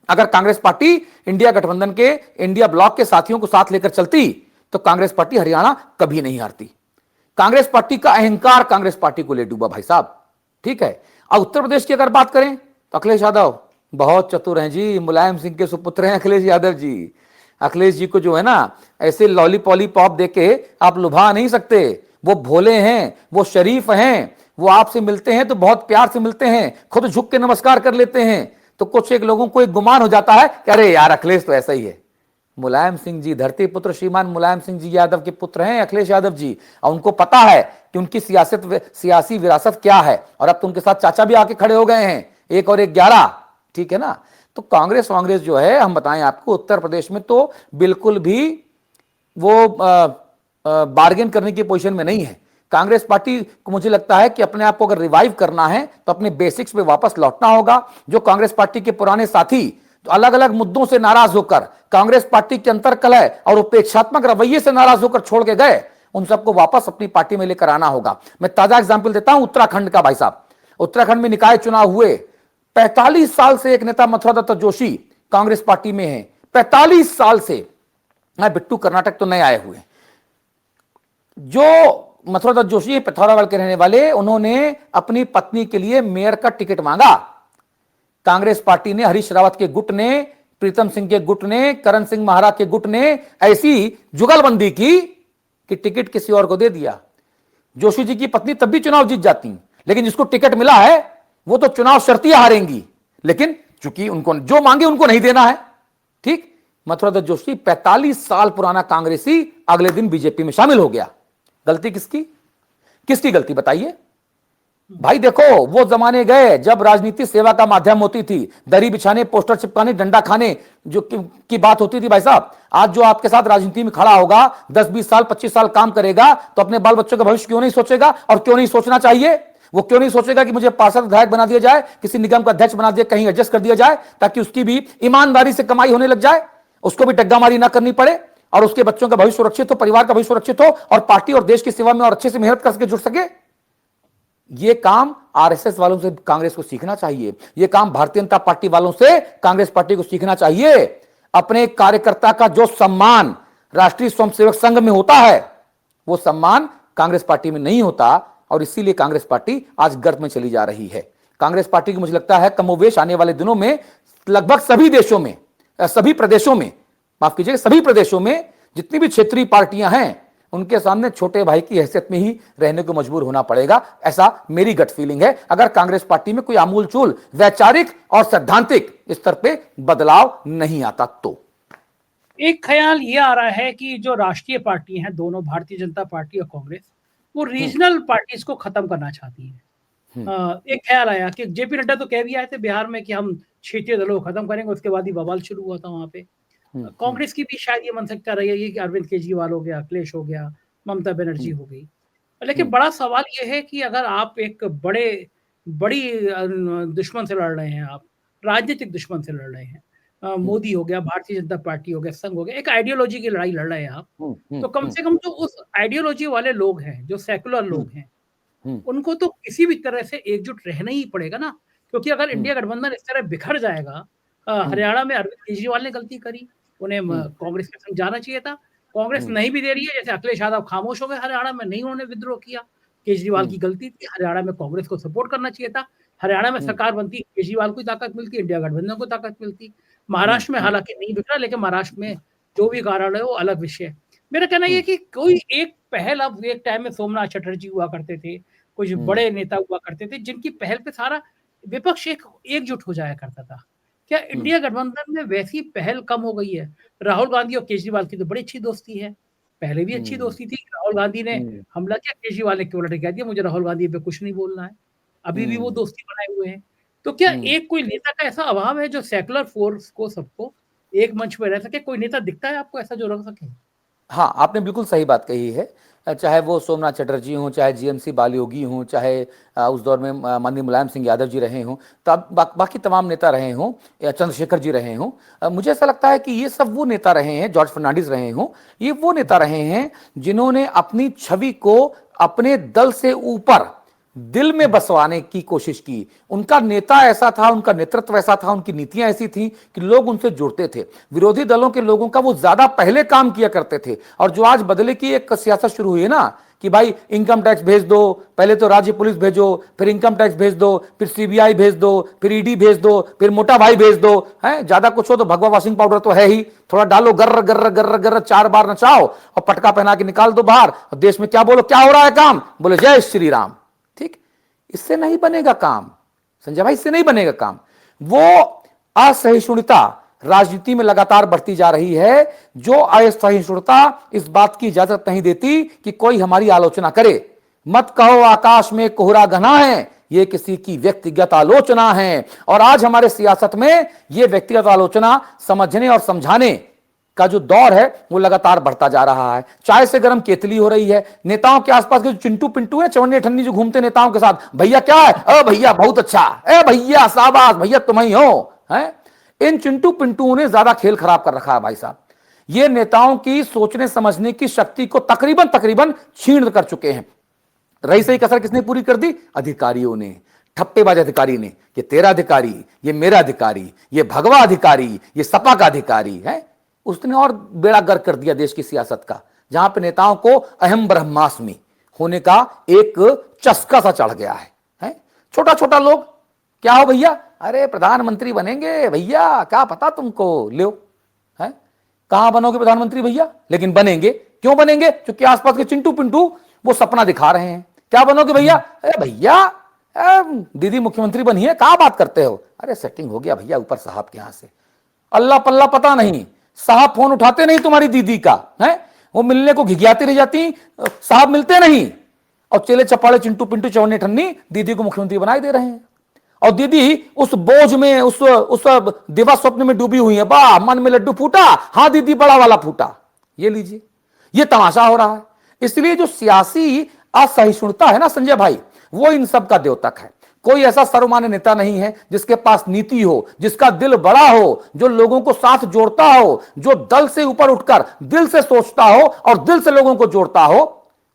Speaker 2: अगर कांग्रेस पार्टी इंडिया गठबंधन के, इंडिया ब्लॉक के साथियों को साथ लेकर चलती तो कांग्रेस पार्टी हरियाणा कभी नहीं हारती। कांग्रेस पार्टी का अहंकार कांग्रेस पार्टी को ले डूबा भाई साहब, ठीक है। अब उत्तर प्रदेश की अगर बात करें तो अखिलेश यादव बहुत चतुर हैं जी, मुलायम सिंह के सुपुत्र हैं अखिलेश यादव जी। अखिलेश जी को जो है ना ऐसे लॉली पॉली पॉप देके आप लुभा नहीं सकते। वो भोले हैं, वो शरीफ हैं, वो आपसे मिलते हैं तो बहुत प्यार से मिलते हैं, खुद झुक के नमस्कार कर लेते हैं। तो कुछ एक लोगों को एक गुमान हो जाता है कि अरे यार अखिलेश तो ऐसा ही है। मुलायम सिंह जी, धरती पुत्र श्रीमान मुलायम सिंह जी यादव के पुत्र हैं अखिलेश यादव जी, और उनको पता है कि उनकी सियासी विरासत क्या है। और अब तो उनके साथ चाचा भी आके खड़े हो गए हैं, 1 और 1 11, ठीक है ना। तो कांग्रेस जो है, हम बताएं आपको, उत्तर प्रदेश में तो बिल्कुल भी वो बार्गेन करने की पोजीशन में नहीं है। कांग्रेस पार्टी को मुझे लगता है कि अपने आप को अगर रिवाइव करना है तो अपने बेसिक्स पे वापस लौटना होगा। जो कांग्रेस पार्टी के पुराने साथी तो अलग अलग मुद्दों से नाराज होकर, कांग्रेस पार्टी के अंतरकलह और उपेक्षात्मक रवैये से नाराज होकर छोड़ के गए, उन सबको वापस अपनी पार्टी में लेकर आना होगा। मैं ताजा एग्जाम्पल देता हूं उत्तराखंड का भाई साहब। उत्तराखंड में निकाय चुनाव हुए, 45 साल से एक नेता मथुरा दत्त जोशी कांग्रेस पार्टी में है, 45 साल से। बिट्टू कर्नाटक तो नए आए हुए। जो मथुरा दत्त जोशी पिथौरागढ़ के रहने वाले, उन्होंने अपनी पत्नी के लिए मेयर का टिकट मांगा। कांग्रेस पार्टी ने, हरीश रावत के गुट ने, प्रीतम सिंह के गुट ने, करण सिंह महारा के गुट ने ऐसी जुगलबंदी की कि टिकट किसी और को दे दिया। जोशी जी की पत्नी तब भी चुनाव जीत जाती, लेकिन जिसको टिकट मिला है वो तो चुनाव शर्तियां हारेंगी, लेकिन चूंकि उनको जो मांगे उनको नहीं देना है, ठीक। मथुरा दत्त जोशी 45 साल पुराना कांग्रेसी अगले दिन बीजेपी में शामिल हो गया। गलती किसकी? किसकी गलती बताइए भाई। देखो, वो जमाने गए जब राजनीति सेवा का माध्यम होती थी, दरी बिछाने, पोस्टर चिपकाने, डंडा खाने जो की बात होती थी भाई साहब। आज जो आपके साथ राजनीति में खड़ा होगा, 10-20 साल 25 साल काम करेगा, तो अपने बाल बच्चों का भविष्य क्यों नहीं सोचेगा? और क्यों नहीं सोचना चाहिए? वो क्यों नहीं सोचेगा कि मुझे पार्षद विधायक बना दिया जाए, किसी निगम का अध्यक्ष बना दिया, कहीं एडजस्ट कर दिया जाए, ताकि उसकी भी ईमानदारी से कमाई होने लग जाए, उसको भी डग्गामारी ना करनी पड़े, और उसके बच्चों का भविष्य सुरक्षित हो, परिवार का भविष्य सुरक्षित हो, और पार्टी और देश की सेवा में और अच्छे से मेहनत करके जुड़ सके। ये काम आरएसएस वालों से कांग्रेस को सीखना चाहिए। ये काम भारतीय जनता पार्टी वालों से कांग्रेस पार्टी को सीखना चाहिए। अपने कार्यकर्ता का जो सम्मान राष्ट्रीय स्वयंसेवक संघ में होता है, वो सम्मान कांग्रेस पार्टी में नहीं होता, और इसीलिए कांग्रेस पार्टी आज गर्त में चली जा रही है। कांग्रेस पार्टी की मुझे लगता है कमोवेश आने वाले दिनों में लगभग सभी देशों में, सभी प्रदेशों में, माफ कीजिएगा, सभी प्रदेशों में जितनी भी क्षेत्रीय पार्टियां हैं, उनके सामने छोटे भाई की हैसियत में ही रहने को मजबूर होना पड़ेगा। ऐसा मेरी गट फीलिंग है, अगर कांग्रेस पार्टी में कोई आमूलचूल वैचारिक और सैद्धांतिक स्तर पे बदलाव नहीं आता तो।
Speaker 1: एक ख्याल ये आ रहा है कि जो राष्ट्रीय पार्टी हैं, दोनों भारतीय जनता पार्टी और कांग्रेस, वो रीजनल पार्टीज को खत्म करना चाहती है। एक ख्याल आया कि जेपी नड्डा तो कह भी आए थे बिहार में कि हम क्षेत्रीय दलों को खत्म करेंगे, उसके बाद ही बवाल शुरू हुआ था वहां पे। कांग्रेस की भी शायद ये मानसिकता रही है कि अरविंद केजरीवाल हो गया, अखिलेश हो गया, ममता बनर्जी हो गई। लेकिन बड़ा सवाल ये है कि अगर आप एक बड़ी दुश्मन से लड़ रहे हैं, आप राजनीतिक दुश्मन से लड़ रहे हैं, मोदी हो गया, भारतीय जनता पार्टी हो गया, संघ हो गया, एक आइडियोलॉजी की लड़ाई लड़ रहे हैं आप। तो कम से कम जो उस आइडियोलॉजी वाले लोग हैं, जो सेकुलर लोग हैं, उनको तो किसी भी तरह से एकजुट रहना ही पड़ेगा ना, क्योंकि अगर इंडिया गठबंधन इस तरह बिखर जाएगा, हरियाणा में अरविंद केजरीवाल ने गलती करी, उन्हें कांग्रेस के संग जाना चाहिए था। कांग्रेस नहीं भी दे रही है, जैसे अखिलेश यादव खामोश हो गए हरियाणा में, नहीं उन्होंने विद्रोह किया, केजरीवाल की गलती थी, हरियाणा में कांग्रेस को सपोर्ट करना चाहिए था। हरियाणा में सरकार बनती, केजरीवाल को ताकत मिलती, इंडिया गठबंधन को ताकत मिलती। महाराष्ट्र में हालांकि नहीं बिखरा, लेकिन महाराष्ट्र में जो भी कारण है वो अलग विषय है। मेरा कहना ये कि कोई एक पहल, अब एक टाइम में सोमनाथ चटर्जी हुआ करते थे, कुछ बड़े नेता हुआ करते थे, जिनकी पहल पे सारा विपक्ष एकजुट हो जाया करता था। क्या इंडिया गठबंधन में वैसी पहल कम हो गई है? राहुल गांधी और केजरीवाल की तो बड़ी अच्छी दोस्ती है, पहले भी अच्छी दोस्ती थी। राहुल गांधी ने हमला किया, केजरीवाल ने केवल कह दिया मुझे राहुल गांधी पे कुछ नहीं बोलना है, अभी भी वो दोस्ती बनाए हुए हैं। तो क्या एक कोई नेता का ऐसा अभाव है जो सेकुलर फोर्स को सबको एक मंच पे रह सके? कोई नेता दिखता है आपको ऐसा जो रख सके?
Speaker 2: हाँ, आपने बिल्कुल सही बात कही है। चाहे वो सोमनाथ चटर्जी हों, चाहे जीएमसी बालियोगी हों, चाहे उस दौर में माननीय मुलायम सिंह यादव जी रहे हों, तब बाकी तमाम नेता रहे हों, या चंद्रशेखर जी रहे हों, मुझे ऐसा लगता है कि ये सब वो नेता रहे हैं, जॉर्ज फर्नांडिस रहे हों, ये वो नेता रहे हैं जिन्होंने अपनी छवि को अपने दल से ऊपर दिल में बसवाने की कोशिश की। उनका नेता ऐसा था, उनका नेतृत्व ऐसा था, उनकी नीतियां ऐसी थी कि लोग उनसे जुड़ते थे। विरोधी दलों के लोगों का वो ज्यादा पहले काम किया करते थे। और जो आज बदले की एक सियासत शुरू हुई है ना, कि भाई इनकम टैक्स भेज दो, पहले तो राज्य पुलिस भेजो, फिर इनकम टैक्स भेज दो, फिर सीबीआई भेज दो, फिर ईडी भेज दो, फिर मोटा भाई भेज दो, है ज्यादा कुछ हो तो भगवा वॉशिंग पाउडर तो है ही, थोड़ा डालो, गर्र गर्र गर्र गर्र 4 बार नचाओ और पटका पहना के निकाल दो बाहर, और देश में क्या बोलो, क्या हो रहा है काम, बोले जय श्री राम। ठीक, इससे नहीं बनेगा काम संजय भाई, इससे नहीं बनेगा काम। वो असहिष्णुता राजनीति में लगातार बढ़ती जा रही है, जो असहिष्णुता इस बात की इजाजत नहीं देती कि कोई हमारी आलोचना करे। मत कहो आकाश में कोहरा घना है, ये किसी की व्यक्तिगत आलोचना है। और आज हमारे सियासत में ये व्यक्तिगत आलोचना समझने और समझाने का जो दौर है वो लगातार बढ़ता जा रहा है। चाय से गर्म केतली हो रही है। नेताओं के आसपास के जो चिंटू पिंटू है, चवन्नी ठन्नी जो घूमते नेताओं के साथ, भैया क्या है, अ भैया बहुत अच्छा, ए भैया शाबाश, भैया तुम ही हो, हैं? इन चिंटू पिंटू ने ज्यादा खेल खराब कर रखा है भाई साहब। ये नेताओं की सोचने समझने की शक्ति को तकरीबन छीन कर चुके हैं। रही सही कसर किसने पूरी कर दी? अधिकारियों ने, ठप्पेबाज अधिकारी ने। ये तेरा अधिकारी, ये मेरा अधिकारी, ये भगवा अधिकारी, ये सपा का अधिकारी है। उसने और बेड़ा गर्क कर दिया देश की सियासत का, जहां पे नेताओं को अहम ब्रह्मास्मि होने का एक चस्का सा चढ़ गया है? छोटा छोटा लोग, क्या हो भैया, अरे प्रधानमंत्री बनेंगे भैया, क्या पता तुमको, लो है, कहां बनोगे प्रधानमंत्री भैया, लेकिन बनेंगे। क्यों बनेंगे? क्योंकि आसपास के चिंटू पिंटू वो सपना दिखा रहे हैं। क्या बनोगे भैया? अरे भैया दीदी मुख्यमंत्री बनी है, कहां बात करते हो? अरे सेटिंग हो गया भैया ऊपर साहब के यहां से, अल्लाह पल्ला पता नहीं, साहब फोन उठाते नहीं तुम्हारी दीदी का, है वो मिलने को घिघियाती रह जाती, साहब मिलते नहीं, और चेले चपाड़े चिंटू पिंटू चवन्नी ठन्नी दीदी को मुख्यमंत्री बनाए दे रहे हैं। और दीदी उस बोझ में, उस दिवा स्वप्न में डूबी हुई है। वाह, मन में लड्डू फूटा, हाँ दीदी बड़ा वाला फूटा। ये लीजिए, ये तमाशा हो रहा है। इसलिए जो सियासी असहिष्णुता है ना संजय भाई, वो इन सब का द्योतक है। कोई ऐसा सर्वमान्य नेता नहीं है जिसके पास नीति हो, जिसका दिल बड़ा हो, जो लोगों को साथ जोड़ता हो, जो दल से ऊपर उठकर दिल से सोचता हो और दिल से लोगों को जोड़ता हो।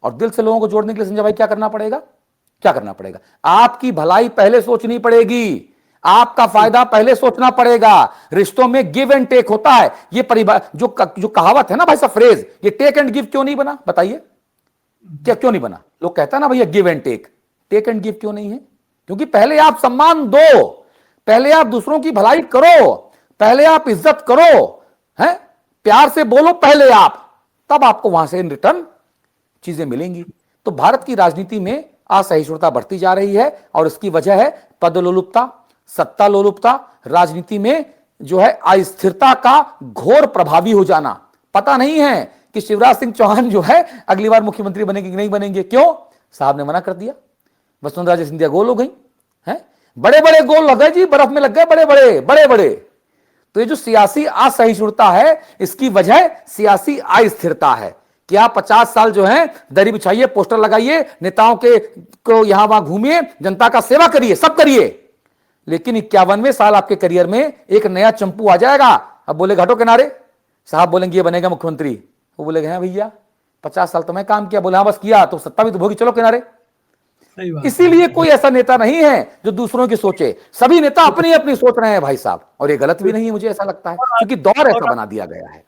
Speaker 2: और दिल से लोगों को जोड़ने के लिए संजय भाई क्या करना पड़ेगा? क्या करना पड़ेगा? आपकी भलाई पहले सोचनी पड़ेगी, आपका फायदा पहले सोचना पड़ेगा। रिश्तों में गिव एंड टेक होता है। ये जो कहावत है ना भाई साहब, फ्रेज, ये टेक एंड गिव क्यों नहीं बना? बताइए, क्या क्यों नहीं बना? लोग कहते हैं ना भैया give and take, take and give क्यों नहीं है? क्योंकि पहले आप सम्मान दो, पहले आप दूसरों की भलाई करो, पहले आप इज्जत करो, हैं, प्यार से बोलो पहले आप, तब आपको वहां से इन रिटर्न चीजें मिलेंगी। तो भारत की राजनीति में असहिष्णुता बढ़ती जा रही है और इसकी वजह है पद लोलुपता, सत्ता लोलुपता, राजनीति में जो है अस्थिरता का घोर प्रभावी हो जाना। पता नहीं है कि शिवराज सिंह चौहान जो है अगली बार मुख्यमंत्री बनेंगे कि नहीं बनेंगे। क्यों? साहब ने मना कर दिया। वसुंधरा राजे सिंधिया गोल हो गई हैं, बड़े बड़े गोल लग गए जी, बर्फ में लग गए बड़े बड़े। तो ये जो सियासी असहिष्णुता है, इसकी वजह सियासी अस्थिरता है कि आप 50 साल जो है दरी बिछाइए, पोस्टर लगाइए, नेताओं के को यहां वहां घूमिए, जनता का सेवा करिए, सब करिए, लेकिन 51वें साल आपके करियर में एक नया चंपू आ जाएगा। अब बोले घाटो किनारे, साहब बोलेंगे ये बनेगा मुख्यमंत्री, वो बोलेगा हैं भैया 50 साल तो मैं काम किया, बोले हाँ बस किया तो सत्ता भी तो भोगी, चलो किनारे। इसीलिए कोई ऐसा नेता नहीं है जो दूसरों की सोचे, सभी नेता अपनी अपनी सोच रहे हैं भाई साहब, और ये गलत भी नहीं है, मुझे ऐसा लगता है, क्योंकि दौर ऐसा बना दिया गया है।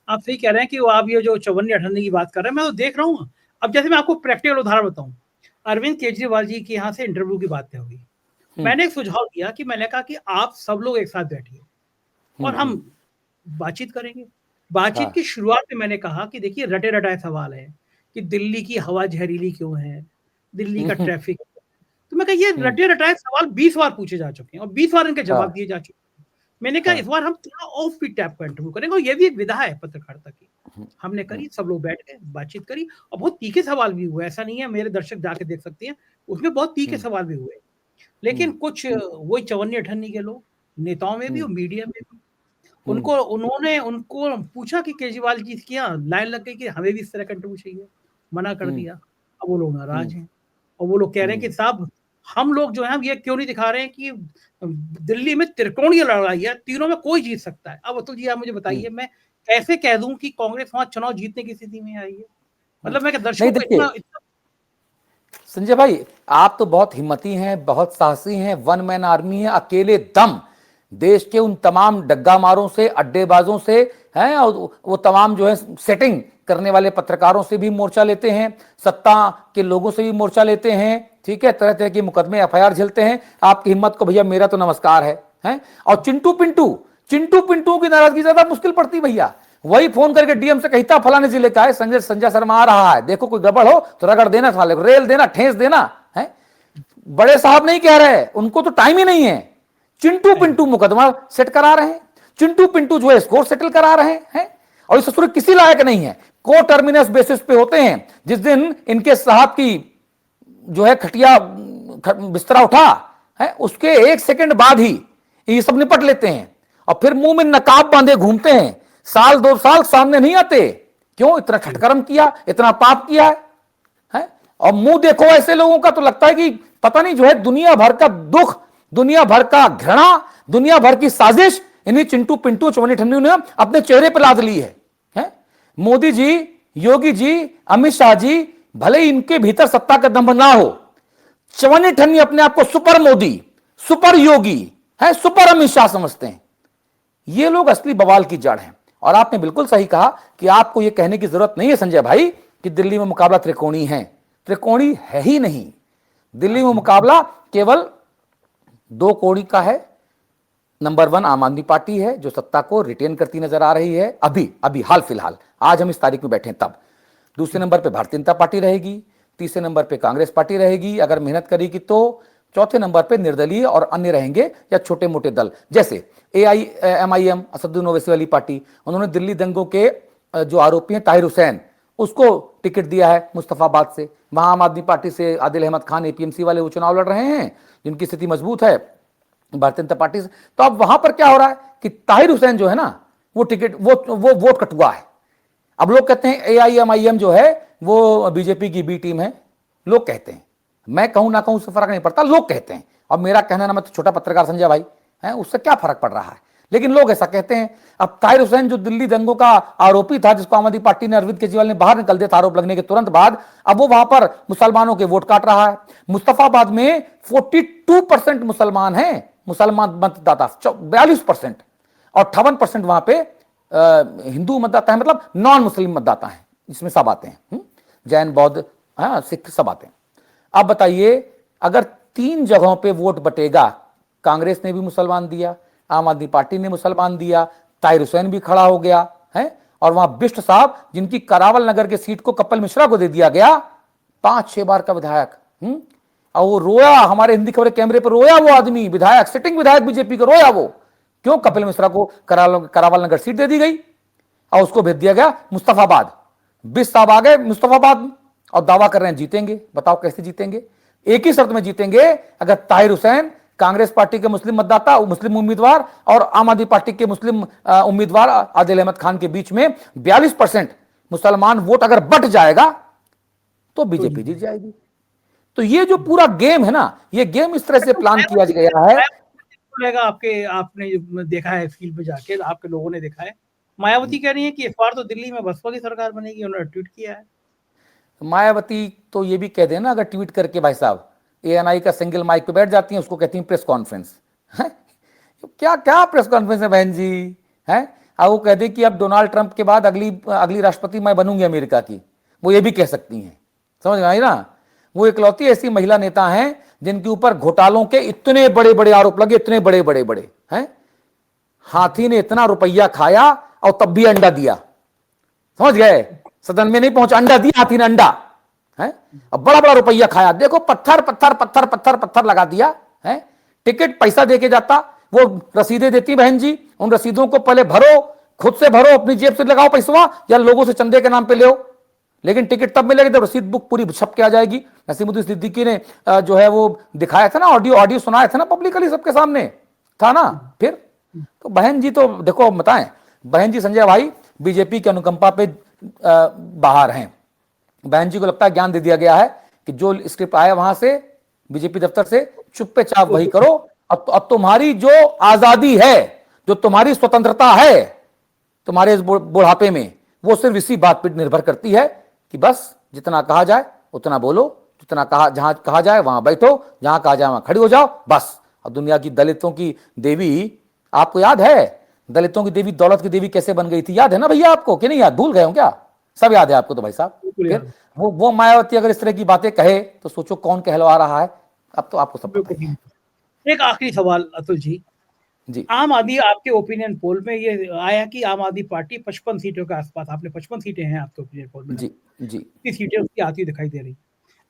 Speaker 1: आप सही कह रहे हैं कि वो आप ये जो 54-58 की बात कर रहे हैं, मैं तो देख रहा हूँ। अब जैसे मैं आपको प्रैक्टिकल उदाहरण बताऊं, अरविंद केजरीवाल जी के यहाँ से इंटरव्यू की बात होगी, मैंने एक सुझाव दिया कि मैंने कहा कि आप सब लोग एक साथ बैठिए और हम बातचीत करेंगे। बातचीत की शुरुआत में मैंने कहा कि देखिए रटे रटाए सवाल है कि दिल्ली की हवा जहरीली क्यों है, दिल्ली का ट्रैफिक, तो मैं कहा ये रटे रटाए सवाल 20 बार पूछे जा चुके हैं और 20 बार इनके जवाब दिए जा चुके हैं। मैंने कहा इस बार हम थोड़ा ऑफ बीट टाइप का इंटरव्यू करेंगे, और ये भी एक विधा है पत्रकारिता की। हमने करी, सब लोग बैठ गए, बातचीत करी, और बहुत तीखे सवाल भी हुए, ऐसा नहीं है, मेरे दर्शक जाके देख सकते हैं, उसमें बहुत तीखे सवाल भी हुए। लेकिन कुछ वही 54-58 के लोग, नेताओं में भी और मीडिया में भी, उनको पूछा कि केजरीवाल जी की यहाँ लाइन लग गई कि हमें भी इस तरह का इंटरव्यू चाहिए, मना कर दिया। अब वो लोग नाराज हैं और वो लोग कह रहे हैं कि साहब हम लोग जो है हम ये क्यों नहीं दिखा रहे हैं कि दिल्ली में त्रिकोणीय लड़ाई है, तीनों में कोई जीत सकता है। अब अतुल जी आप मुझे बताइए मैं कैसे कह दूं कि कांग्रेस वहां चुनाव जीतने की स्थिति में आई है? मतलब मैं दर्शकों को इतना
Speaker 2: संजय भाई, आप तो बहुत हिम्मती हैं, बहुत साहसी हैं, वन मैन आर्मी है, अकेले दम देश के उन तमाम डग्गा मारों से, अड्डेबाजों से हैं, और वो तमाम जो है सेटिंग करने वाले पत्रकारों से भी मोर्चा लेते हैं, सत्ता के लोगों से भी मोर्चा लेते हैं, ठीक है, तरह तरह के मुकदमे एफआईआर झेलते हैं। आपकी हिम्मत को भैया मेरा तो नमस्कार है, हैं? और चिंटू पिंटू की नाराजगी ज्यादा मुश्किल पड़ती भैया, वही फोन करके डीएम से कहता फलाने जिले का है संजय शर्मा आ रहा है, देखो कोई गड़बड़ हो तो रगड़ देना, साले को रेल देना, ठेस देना है। बड़े साहब नहीं कह रहे, उनको तो टाइम ही नहीं है। चिंटू पिंटू मुकदमा सेट करा रहे हैं, चिंटू पिंटू जो है स्कोर सेटल करा रहे हैं, और इस ससुर किसी लायक नहीं है। को टर्मिनस बेसिस पे होते हैं, जिस दिन इनके साहब की जो है खटिया बिस्तरा उठा है, उसके 1 सेकंड बाद ही ये सब निपट लेते हैं, और फिर मुंह में नकाब बांधे घूमते हैं, साल 2 साल सामने नहीं आते। क्यों? इतना छटकर्म किया, इतना पाप किया है? और मुंह देखो ऐसे लोगों का तो लगता है कि पता नहीं जो है दुनिया भर का दुख, दुनिया भर का घृणा, दुनिया भर की साजिश इन्हीं चिंटू पिंटू चवन्नी ठन्नी ने अपने चेहरे पर लाद ली है? मोदी जी, योगी जी, अमित शाह जी, भले ही इनके भीतर सत्ता का दम ना हो, चवन्नी ठन्नी अपने आप को सुपर मोदी, सुपर योगी है, सुपर अमित शाह समझते हैं। ये लोग असली बवाल की जड़ हैं। और आपने बिल्कुल सही कहा कि आपको यह कहने की जरूरत नहीं है संजय भाई कि दिल्ली में मुकाबला त्रिकोणी है, त्रिकोणी है ही नहीं। दिल्ली में मुकाबला केवल 2 कोणी का है। नंबर 1 आम आदमी पार्टी है जो सत्ता को रिटेन करती नजर आ रही है, अभी हाल फिलहाल, आज हम इस तारीख में बैठे हैं तब। दूसरे नंबर पे भारतीय जनता पार्टी रहेगी, तीसरे नंबर पे कांग्रेस पार्टी रहेगी अगर मेहनत करेगी तो, चौथे नंबर पे निर्दलीय और अन्य रहेंगे या छोटे मोटे दल, जैसे AIMIM असदुद्दीन ओवैसी वाली पार्टी, उन्होंने दिल्ली दंगों के जो आरोपी हैं ताहिर हुसैन, उसको टिकट दिया है मुस्तफाबाद से। वहां आम आदमी पार्टी से आदिल अहमद खान APMC वाले वो चुनाव लड़ रहे हैं, जिनकी स्थिति मजबूत है भारतीय जनता पार्टी से। तो अब वहां पर क्या हो रहा है कि ताहिर हुसैन जो है ना, वो टिकट वो वोट कटुआ है। अब लोग कहते हैं AIMIM जो है वो बीजेपी की बी टीम है, लोग कहते हैं, मैं कहूं ना कहूं उससे फर्क नहीं पड़ता, लोग कहते हैं। और मेरा कहना ना, मैं तो छोटा पत्रकार संजय भाई है, उससे क्या फर्क पड़ रहा है, लेकिन लोग ऐसा कहते हैं। अब ताहिर हुसैन जो दिल्ली दंगों का आरोपी था, जिसको आम आदमी पार्टी ने अरविंद केजरीवाल ने बाहर निकल दिया था आरोप लगने के तुरंत बाद, अब वो वहां पर मुसलमानों के वोट काट रहा है। मुस्तफाबाद में 42% मुसलमान हैं, मुसलमान मतदाता 42%, और 58% वहां पे हिंदू मतदाता है, मतलब नॉन मुस्लिम मतदाता है, इसमें सब आते हैं, जैन, बौद्ध, सिख सब आते हैं। अब बताइए, अगर 3 जगहों पे वोट बटेगा, कांग्रेस ने भी मुसलमान दिया, आम आदमी पार्टी ने मुसलमान दिया, ताहिर हुसैन भी खड़ा हो गया है, और वहां बिष्ट साहब, जिनकी करावल नगर के सीट को कपिल मिश्रा को दे दिया गया, 5-6 बार का विधायक, और वो रोया, हमारे हिंदी खबरें कैमरे पर रोया, वो आदमी विधायक, सिटिंग विधायक बीजेपी को रोया वो, क्यों? कपिल मिश्रा को करावल नगर सीट दे दी गई और उसको भेज दिया गया मुस्तफाबाद। बिष्ट साहब आ गए मुस्तफाबाद और दावा कर रहे हैं जीतेंगे। बताओ कैसे जीतेंगे? एक ही शर्त में जीतेंगे, अगर ताहिर हुसैन, कांग्रेस पार्टी के मुस्लिम मतदाता, मुस्लिम उम्मीदवार, और आम आदमी पार्टी के मुस्लिम उम्मीदवार आदिल अहमद खान के बीच में 42% मुसलमान वोट अगर बट जाएगा तो बीजेपी जीत जाएगी। तो ये जो पूरा गेम है ना, ये गेम इस तरह से प्लान किया गया है
Speaker 1: पड़ेगा। आपने देखा है फील्ड पे जाके, आपके लोगों ने देखा है। मायावती कह रही है कि इस बार तो दिल्ली में बसपा की सरकार बनेगी, उन्होंने ट्वीट किया है।
Speaker 2: मायावती तो ये भी कह देना अगर ट्वीट करके भाई साहब, एएनआई का सिंगल माइक पे बैठ जाती हैं, उसको कहती हैं प्रेस कॉन्फ्रेंस। हैं? क्या क्या प्रेस कॉन्फ्रेंस है बहन जी, हैं? वो कह दे कि अब डोनाल्ड ट्रंप के बाद अगली अगली राष्ट्रपति मैं बनूंगी अमेरिका की, वो ये भी कह सकती हैं। समझ में आई ना? वो इकलौती ऐसी महिला नेता हैं जिनके ऊपर घोटालों के इतने बड़े बड़े आरोप लगे, इतने बड़े बड़े बड़े हैं। हाथी ने इतना रुपया खाया और तब भी अंडा दिया। समझ गए? सदन में नहीं पहुंचा, अंडा दिया हाथी ने, अंडा है। अब बड़ा बड़ा रुपया खाया, देखो पत्थर पत्थर पत्थर पत्थर पत्थर लगा दिया है। टिकट पैसा देके जाता, वो रसीदें देती बहन जी, उन रसीदों को पहले भरो, खुद से भरो, अपनी जेब से लगाओ पैसा, या लोगों से चंदे के नाम पे ले, लेकिन टिकट तब मिलेगी जब रसीद बुक पूरी छप के आ जाएगी। नसीमुद्दीन सिद्दीकी ने जो है वो दिखाया था ना, ऑडियो सुनाया था ना पब्लिकली, सबके सामने था ना। फिर तो बहन जी तो देखो बताएं, बहन जी संजय भाई बीजेपी की अनुकंपा पे बाहर हैं। बहन जी को लगता है ज्ञान दे दिया गया है कि जो स्क्रिप्ट आया वहां से बीजेपी दफ्तर से, चुप्पे चाप वही करो। अब तुम्हारी जो आजादी है, जो तुम्हारी स्वतंत्रता है तुम्हारे इस बुढ़ापे में, वो सिर्फ इसी बात पर निर्भर करती है कि बस जितना कहा जाए उतना बोलो, जितना कहा, जहां कहा जाए वहां बैठो, जहां कहा जाए वहां खड़ी हो जाओ, बस। अब दुनिया की दलितों की देवी, आपको याद है दलितों की देवी, दौलत की देवी कैसे बन गई थी? याद है ना भैया आपको, कि नहीं याद? भूल गए हो क्या? सब याद है आपको तो भाई साहब। फिर वो मायावती अगर इस तरह की बातें कहे तो सोचो कौन कहलवा रहा है। अब तो आपको सब पता है।
Speaker 1: एक आखिरी सवाल अतुल जी, आम आदमी, आपके ओपिनियन पोल में ये आया कि आम आदमी पार्टी 55 सीटों के आसपास, आपने 55 सीटें हैं आपके ओपिनियन पोल में,
Speaker 2: जी जी,
Speaker 1: सीटें उसकी आती दिखाई दे रही।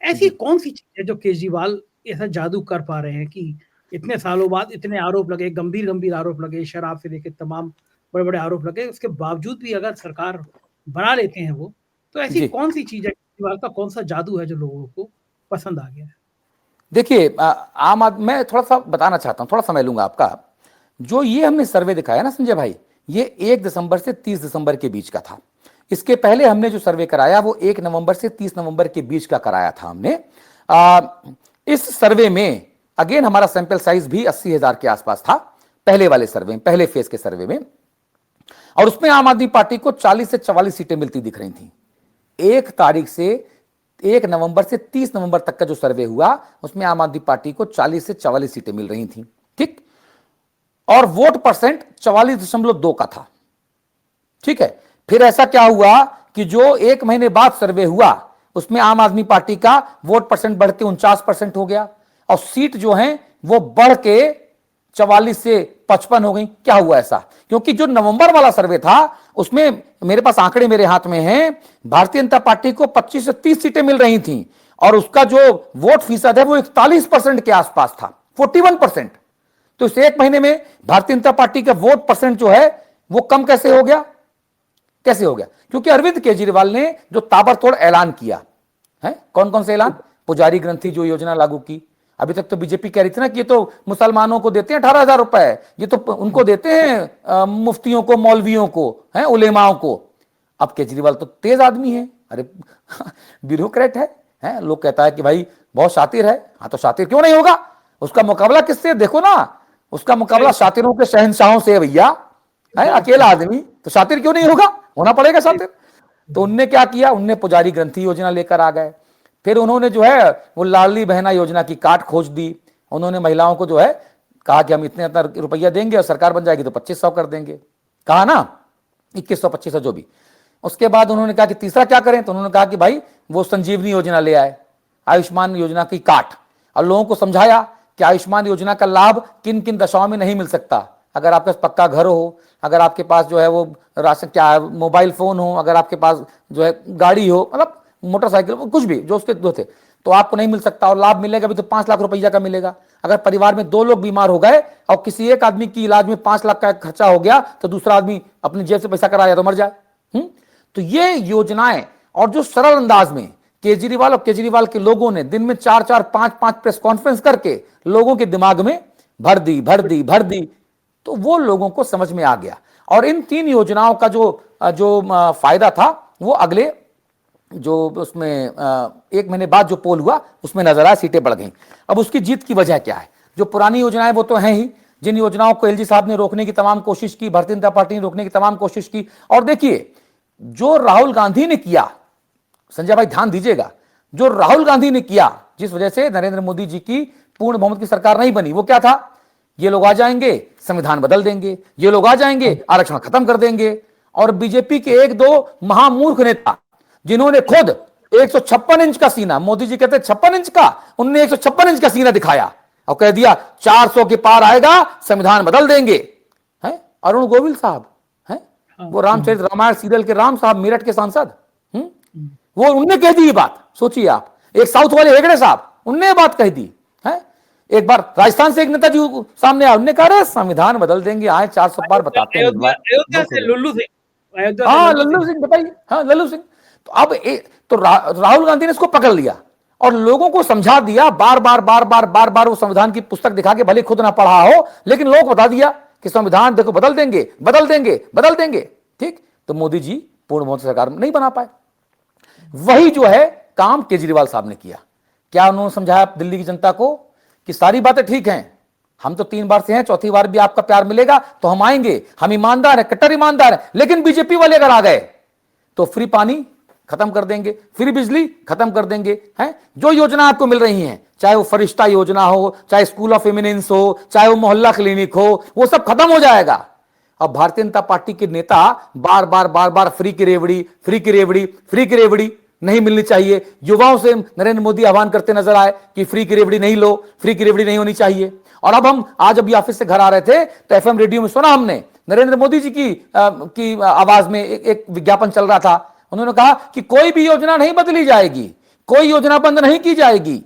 Speaker 1: ऐसी कौन सी चीज है जो केजरीवाल ऐसा जादू कर पा रहे हैं कि इतने सालों बाद इतने आरोप लगे, गंभीर गंभीर आरोप लगे, शराब से लेकर तमाम बड़े बड़े आरोप लगे, उसके बावजूद भी अगर सरकार बना लेते हैं वो, तो ऐसी कौन सी चीज है, केजरीवाल का कौन सा जादू है जो लोगों को पसंद आ गया है?
Speaker 2: देखिए आम आदमी, मैं थोड़ा सा बताना चाहता हूं, थोड़ा समय लूंगा आपका। जो ये हमने सर्वे दिखाया ना संजय भाई, ये 1 दिसंबर से 30 दिसंबर के बीच का था। इसके पहले हमने जो सर्वे कराया वो 1 नवंबर से 30 नवंबर के बीच का कराया था हमने। इस सर्वे में अगेन हमारा सैंपल साइज भी 80,000 के आसपास था, पहले वाले सर्वे में, पहले फेज के सर्वे में। और उसमें आम आदमी पार्टी को 40 से 44 सीटें मिलती दिख रही थी। 1 तारीख से 1 नवंबर से 30 नवंबर तक का जो सर्वे हुआ उसमें आम आदमी पार्टी को 40 से 44 सीटें मिल रही थी, ठीक। और वोट परसेंट 44.2 का था, ठीक है। फिर ऐसा क्या हुआ कि जो 1 महीने बाद सर्वे हुआ उसमें आम आदमी पार्टी का वोट परसेंट बढ़ के 49% हो गया, और सीट जो है वो बढ़ के 44 से 55 हो गई। क्या हुआ ऐसा? क्योंकि जो नवंबर वाला सर्वे था उसमें, मेरे पास आंकड़े मेरे हाथ में हैं, भारतीय जनता पार्टी को 25 से 30 सीटें मिल रही थी, और उसका जो वोट फीसद है वो 41% के आसपास था, 41%। तो इस 1 महीने में भारतीय जनता पार्टी का वोट परसेंट जो है वो कम कैसे हो गया? कैसे हो गया? क्योंकि अरविंद केजरीवाल ने जो ताबड़तोड़ ऐलान किया है। कौन कौन से ऐलान? पुजारी ग्रंथि जो योजना लागू की, अभी तक तो बीजेपी कह रही थी ना कि ये तो मुसलमानों को देते हैं 18,000 रुपए, ये तो उनको देते हैं मुफ्तियों को, मौलवियों को, हैं उलेमाओं को। अब केजरीवाल तो तेज आदमी है, अरे ब्यूरोक्रेट है, लोग कहता है कि भाई बहुत शातिर है। हाँ तो शातिर क्यों नहीं होगा? उसका मुकाबला किससे? देखो ना, उसका मुकाबला शातिरों के शहंशाहों से है भैया, है अकेला आदमी, तो शातिर क्यों नहीं होगा? होना पड़ेगा शातिर। तो उनने क्या किया? उनने पुजारी ग्रंथि योजना लेकर आ गए। फिर उन्होंने जो है वो लाडली बहना योजना की काट खोज दी। उन्होंने महिलाओं को जो है कहा कि हम इतने रुपया देंगे और सरकार बन जाएगी तो 2500 कर देंगे, कहा ना, 2100 2500 जो भी। उसके बाद उन्होंने कहा कि तीसरा क्या करें? तो उन्होंने कहा कि भाई वो संजीवनी योजना ले आए, आयुष्मान योजना की काट, और लोगों को समझाया कि आयुष्मान योजना का लाभ किन किन दशाओं में नहीं मिल सकता। अगर आपके पास पक्का घर हो, अगर आपके पास जो है वो राशन, क्या मोबाइल फोन हो, अगर आपके पास जो है गाड़ी हो, मतलब मोटरसाइकिल, कुछ भी जो उसके दो थे, तो आपको नहीं मिल सकता। और लाभ मिलेगा भी तो 5 लाख रुपया का मिलेगा। अगर परिवार में 2 लोग बीमार हो गए और किसी एक आदमी की इलाज में 5 लाख का खर्चा हो गया तो दूसरा आदमी अपनी जेब से पैसा कराया तो मर जाए। तो ये योजनाएं, और जो सरल अंदाज में केजरीवाल और केजरीवाल के लोगों ने दिन में 4-4 5-5 प्रेस कॉन्फ्रेंस करके लोगों के दिमाग में भर दी, तो वो लोगों को समझ में आ गया। और इन 3 योजनाओं का जो फायदा था वो अगले जो उसमें 1 महीने बाद जो पोल हुआ उसमें नजर आया, सीटें बढ़ गई। अब उसकी जीत की वजह क्या है? जो पुरानी योजनाएं वो तो हैं ही, जिन योजनाओं को एलजी साहब ने रोकने की तमाम कोशिश की, भारतीय जनता पार्टी ने रोकने की तमाम कोशिश की। और देखिए, जो राहुल गांधी ने किया, संजय भाई ध्यान दीजिएगा, जो राहुल गांधी ने किया, जिस वजह से नरेंद्र मोदी जी की पूर्ण बहुमत की सरकार नहीं बनी, वो क्या था? ये लोग आ जाएंगे, संविधान बदल देंगे, ये लोग आ जाएंगे, आरक्षण खत्म कर देंगे। और बीजेपी के एक दो महामूर्ख नेता, जिन्होंने खुद 156 इंच का सीना, मोदी जी कहते 56 इंच का, उनने 156 इंच का सीना दिखाया और कह दिया 400 के पार आएगा, संविधान बदल देंगे। हैं अरुण गोविल साहब, हैं वो रामचरित रामायण सीरियल के राम साहब, मेरठ के सांसद, वो उनने कह दी ये बात। सोचिए आप, एक साउथ वाले हेगड़े साहब, उनने ये बात कह दी है। एक बार राजस्थान से एक नेताजी सामने आया, उन्होंने कहा संविधान बदल देंगे, आए 400 पार बताते हैं।
Speaker 1: अयोध्या से लल्लू सिंह,
Speaker 2: हाँ लल्लू सिंह बताइए, हाँ लल्लू सिंह। तो अब राहुल गांधी ने इसको पकड़ लिया और लोगों को समझा दिया, बार बार बार बार बार बार वो संविधान की पुस्तक दिखा के, भले खुद ना पढ़ा हो, लेकिन लोग बता दिया कि संविधान देखो बदल देंगे, बदल देंगे, बदल देंगे। ठीक, तो मोदी जी पूर्ण बहुमत सरकार नहीं बना पाए। वही जो है काम केजरीवाल साहब ने किया। क्या उन्होंने समझाया दिल्ली की जनता को कि सारी बातें ठीक हैं, हम तो 3 बार से हैं, चौथी बार भी आपका प्यार मिलेगा तो हम आएंगे, हम ईमानदार हैं, कट्टर ईमानदार हैं। लेकिन बीजेपी वाले अगर आ गए तो फ्री पानी खत्म कर देंगे, फ्री बिजली खत्म कर देंगे, हैं जो योजना आपको मिल रही हैं, चाहे वो फरिश्ता योजना हो, चाहे स्कूल ऑफ एमिनेंस हो, चाहे वो मोहल्ला क्लिनिक हो, वो सब खत्म हो जाएगा। अब भारतीय जनता पार्टी के नेता बार बार बार बार फ्री की रेवड़ी, फ्री की रेवड़ी, फ्री की रेवड़ी नहीं मिलनी चाहिए। युवाओं से नरेंद्र मोदी आह्वान करते नजर आए कि फ्री की रेवड़ी नहीं लो, फ्री की रेवड़ी नहीं होनी चाहिए। और अब हम आज अभी ऑफिस से घर आ रहे थे तो एफएम रेडियो में सुना हमने, नरेंद्र मोदी जी की आवाज में एक विज्ञापन चल रहा था। उन्होंने कहा कि कोई भी योजना नहीं बदली जाएगी, कोई योजना बंद नहीं की जाएगी,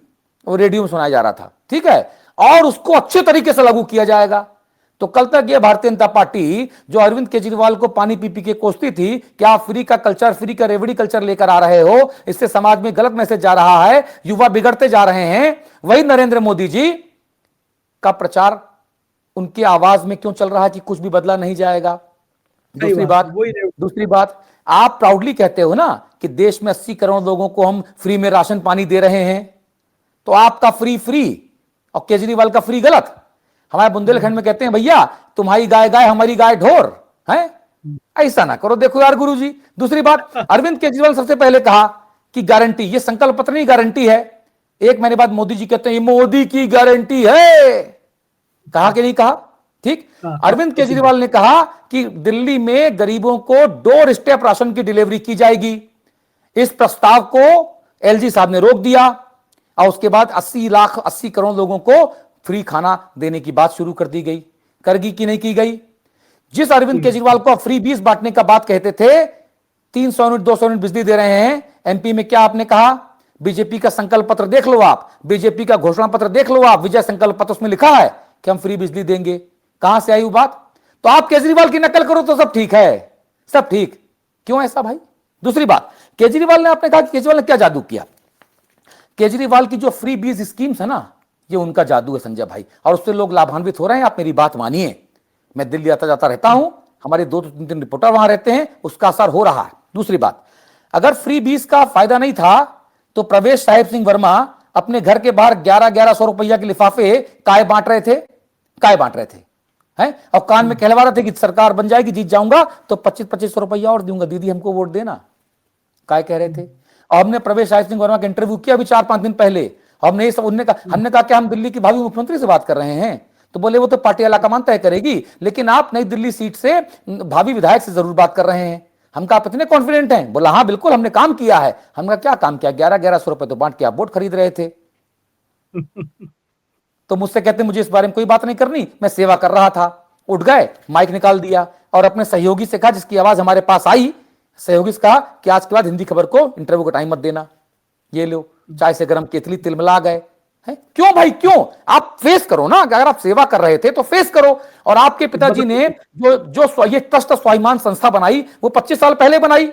Speaker 2: वो रेडियो में सुनाया जा रहा था। ठीक है, और उसको अच्छे तरीके से लागू किया जाएगा। तो कल तक ये भारतीय जनता पार्टी जो अरविंद केजरीवाल को पानी पी पी के कोसती थी कि आप फ्री का कल्चर, फ्री का रेवड़ी कल्चर लेकर आ रहे हो, इससे समाज में गलत मैसेज जा रहा है, युवा बिगड़ते जा रहे हैं, वही नरेंद्र मोदी जी का प्रचार उनकी आवाज में क्यों चल रहा है कि कुछ भी बदला नहीं जाएगा। दूसरी बात, आप प्राउडली कहते हो ना कि देश में 80 करोड़ लोगों को हम फ्री में राशन पानी दे रहे हैं, तो आपका फ्री फ्री और केजरीवाल का फ्री गलत। हमारे बुंदेलखंड में कहते हैं भैया तुम्हारी गाय गाय हमारी गाय ढोर है, ऐसा ना करो। देखो यार गुरुजी। दूसरी बात, अरविंद केजरीवाल सबसे पहले कहा कि गारंटी, ये संकल्प पत्र नहीं गारंटी है। एक महीने बाद मोदी जी कहते हैं ये मोदी की गारंटी है, कहा कि नहीं कहा? ठीक, अरविंद केजरीवाल ने कहा कि दिल्ली में गरीबों को डोर स्टेप राशन की डिलीवरी की जाएगी। इस प्रस्ताव को एलजी साहब ने रोक दिया और उसके बाद 80 करोड़ लोगों को फ्री खाना देने की बात शुरू कर दी गई। करगी कि नहीं की गई? जिस अरविंद केजरीवाल को फ्री 20 बांटने का बात कहते थे, 300 यूनिट 200 यूनिट बिजली दे रहे हैं। एमपी में क्या आपने कहा? बीजेपी का संकल्प पत्र देख लो आप, बीजेपी का घोषणा पत्र देख लो आप, विजय संकल्प पत्र, उसमें लिखा है कि हम फ्री बिजली देंगे। कहां से आई वो बात? तो आप केजरीवाल की नकल करो तो सब ठीक है, सब ठीक। क्यों ऐसा भाई? दूसरी बात, केजरीवाल ने, आपने कहा कि केजरीवाल ने क्या जादू किया? केजरीवाल की जो फ्री बीज स्कीम्स है ना, ये उनका जादू है संजय भाई, और उससे लोग लाभान्वित हो रहे हैं। आप मेरी बात मानिए, मैं दिल्ली आता जाता रहता हूं, हमारे 2-3 रिपोर्टर वहां रहते हैं, उसका असर हो रहा है। दूसरी बात, अगर फ्री बीज का फायदा नहीं था तो प्रवेश साहिब सिंह वर्मा अपने घर के बाहर 1100 रुपया के लिफाफे काय बांट रहे थे, काय बांट रहे थे हैं, और कान में कहलवा रहे थे कि सरकार बन जाएगी, जीत जाऊंगा तो 2500 रुपया और दूंगा, दीदी हमको वोट देना, काय कह रहे थे। और हमने प्रवेश साहिब सिंह वर्मा का इंटरव्यू किया अभी 4-5 दिन पहले, हमने कहा कि हम दिल्ली की भावी मुख्यमंत्री से बात कर रहे हैं, तो बोले वो तो पार्टी आलाकमान तय करेगी, लेकिन आप नई दिल्ली सीट से भावी विधायक से जरूर बात कर रहे हैं। हम कहा आप इतने कॉन्फिडेंट हैं? बोला हाँ बिल्कुल हमने काम किया है। हमने क्या काम किया? 1100 रुपए तो बांट के आप वोट खरीद रहे थे। तो मुझसे कहते मुझे इस बारे में कोई बात नहीं करनी, मैं सेवा कर रहा था। उठ गए, माइक निकाल दिया और अपने सहयोगी से कहा, जिसकी आवाज हमारे पास आई, सहयोगी से कहा कि आज के बाद हिंदी खबर को इंटरव्यू का टाइम मत देना, ये लो चाय से गर्म केतली तिलमिला गए हैं। क्यों भाई क्यों? आप फेस करो ना, अगर आप सेवा कर रहे थे तो फेस करो। और आपके पिताजी ने जो ये ट्रस्ट स्वाभिमान संस्था बनाई, वो 25 साल पहले बनाई,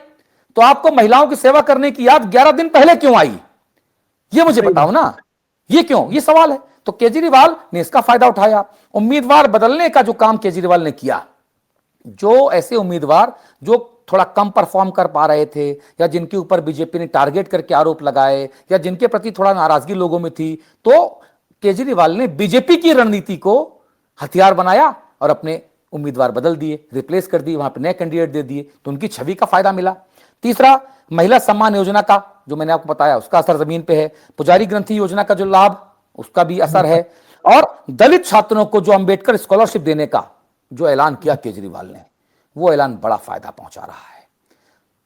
Speaker 2: तो आपको महिलाओं की सेवा करने की याद 11 दिन पहले क्यों आई? ये मुझे बताओ ना, ये क्यों? ये सवाल है। तो केजरीवाल ने इसका फायदा उठाया। उम्मीदवार बदलने का जो काम केजरीवाल ने किया, जो ऐसे उम्मीदवार जो थोड़ा कम परफॉर्म कर पा रहे थे, या जिनके ऊपर बीजेपी ने टारगेट करके आरोप लगाए, या जिनके प्रति थोड़ा नाराजगी लोगों में थी, तो केजरीवाल ने बीजेपी की रणनीति को हथियार बनाया और अपने उम्मीदवार बदल दिए, रिप्लेस कर दिए, वहां पे नए कैंडिडेट दे दिए, तो उनकी छवि का फायदा मिला। तीसरा, महिला सम्मान योजना का जो मैंने आपको बताया उसका असर जमीन पे है। पुजारी ग्रंथि योजना का जो लाभ उसका भी असर है। और दलित छात्रों को जो अंबेडकर स्कॉलरशिप देने का जो ऐलान किया केजरीवाल ने, वो ऐलान बड़ा फायदा पहुंचा रहा है।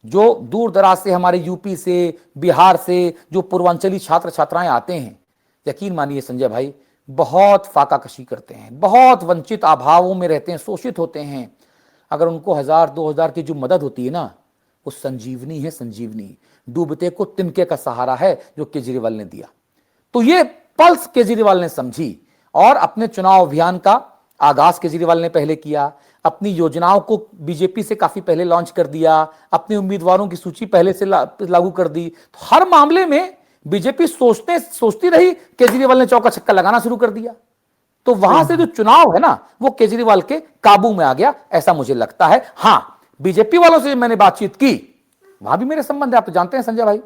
Speaker 2: जो दूर दराज से हमारे यूपी से, बिहार से जो पूर्वांचली छात्र छात्राएं आते हैं, यकीन मानिए संजय भाई, बहुत फाका कशी करते हैं, बहुत वंचित अभावों में रहते हैं, शोषित होते हैं। अगर उनको 1000-2000 की जो मदद होती है ना, वो संजीवनी है, संजीवनी। डूबते को तिनके का सहारा है जो केजरीवाल ने दिया। तो ये पल्स केजरीवाल ने समझी और अपने चुनाव अभियान का आगाज केजरीवाल ने पहले किया। अपनी योजनाओं को बीजेपी से काफी पहले लॉन्च कर दिया, अपने उम्मीदवारों की सूची पहले से लागू कर दी। तो हर मामले में बीजेपी सोचती रही, केजरीवाल ने चौका छक्का लगाना शुरू कर दिया। तो वहां से जो चुनाव है ना, वो केजरीवाल के काबू में आ गया, ऐसा मुझे लगता है। हां, बीजेपी वालों से मैंने बातचीत की, वहां भी मेरे संबंध है, आप तो जानते हैं संजय भाई।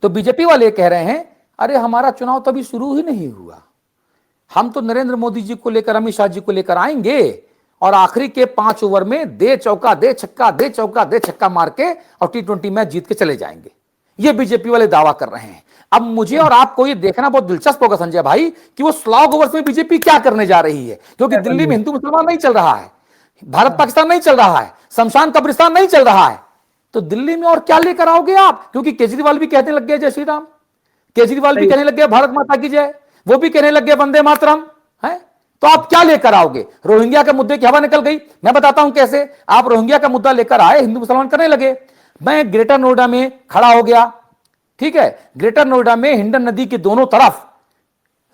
Speaker 2: तो बीजेपी वाले कह रहे हैं, अरे हमारा चुनाव तो अभी शुरू ही नहीं हुआ, हम तो नरेंद्र मोदी जी को लेकर, अमित शाह जी को लेकर आएंगे और आखिरी के 5 ओवर में दे चौका दे छक्का, दे चौका दे छक्का मार के और T20 मैच जीत के चले जाएंगे। ये बीजेपी वाले दावा कर रहे हैं। अब मुझे और आपको ये देखना बहुत दिलचस्प होगा संजय भाई कि वो स्लॉग ओवर्स में बीजेपी क्या करने जा रही है, क्योंकि दिल्ली में हिंदू मुसलमान नहीं चल रहा है, भारत पाकिस्तान नहीं चल रहा है, शमशान कब्रिस्तान नहीं चल रहा है। तो दिल्ली में और क्या लेकर आओगे आप? क्योंकि केजरीवाल भी कहने लग गया जय श्री राम, केजरीवाल भी कहने लग गया भारत माता की जय, वो भी कहने लग गया वंदे मातरम, है? तो आप क्या लेकर आओगे? रोहिंग्या के मुद्दे की हवा निकल गई। मैं बताता हूं कैसे। आप रोहिंग्या का मुद्दा लेकर आए, हिंदू मुसलमान करने लगे। मैं ग्रेटर नोएडा में खड़ा हो गया, ठीक है, ग्रेटर नोएडा में हिंडन नदी के दोनों तरफ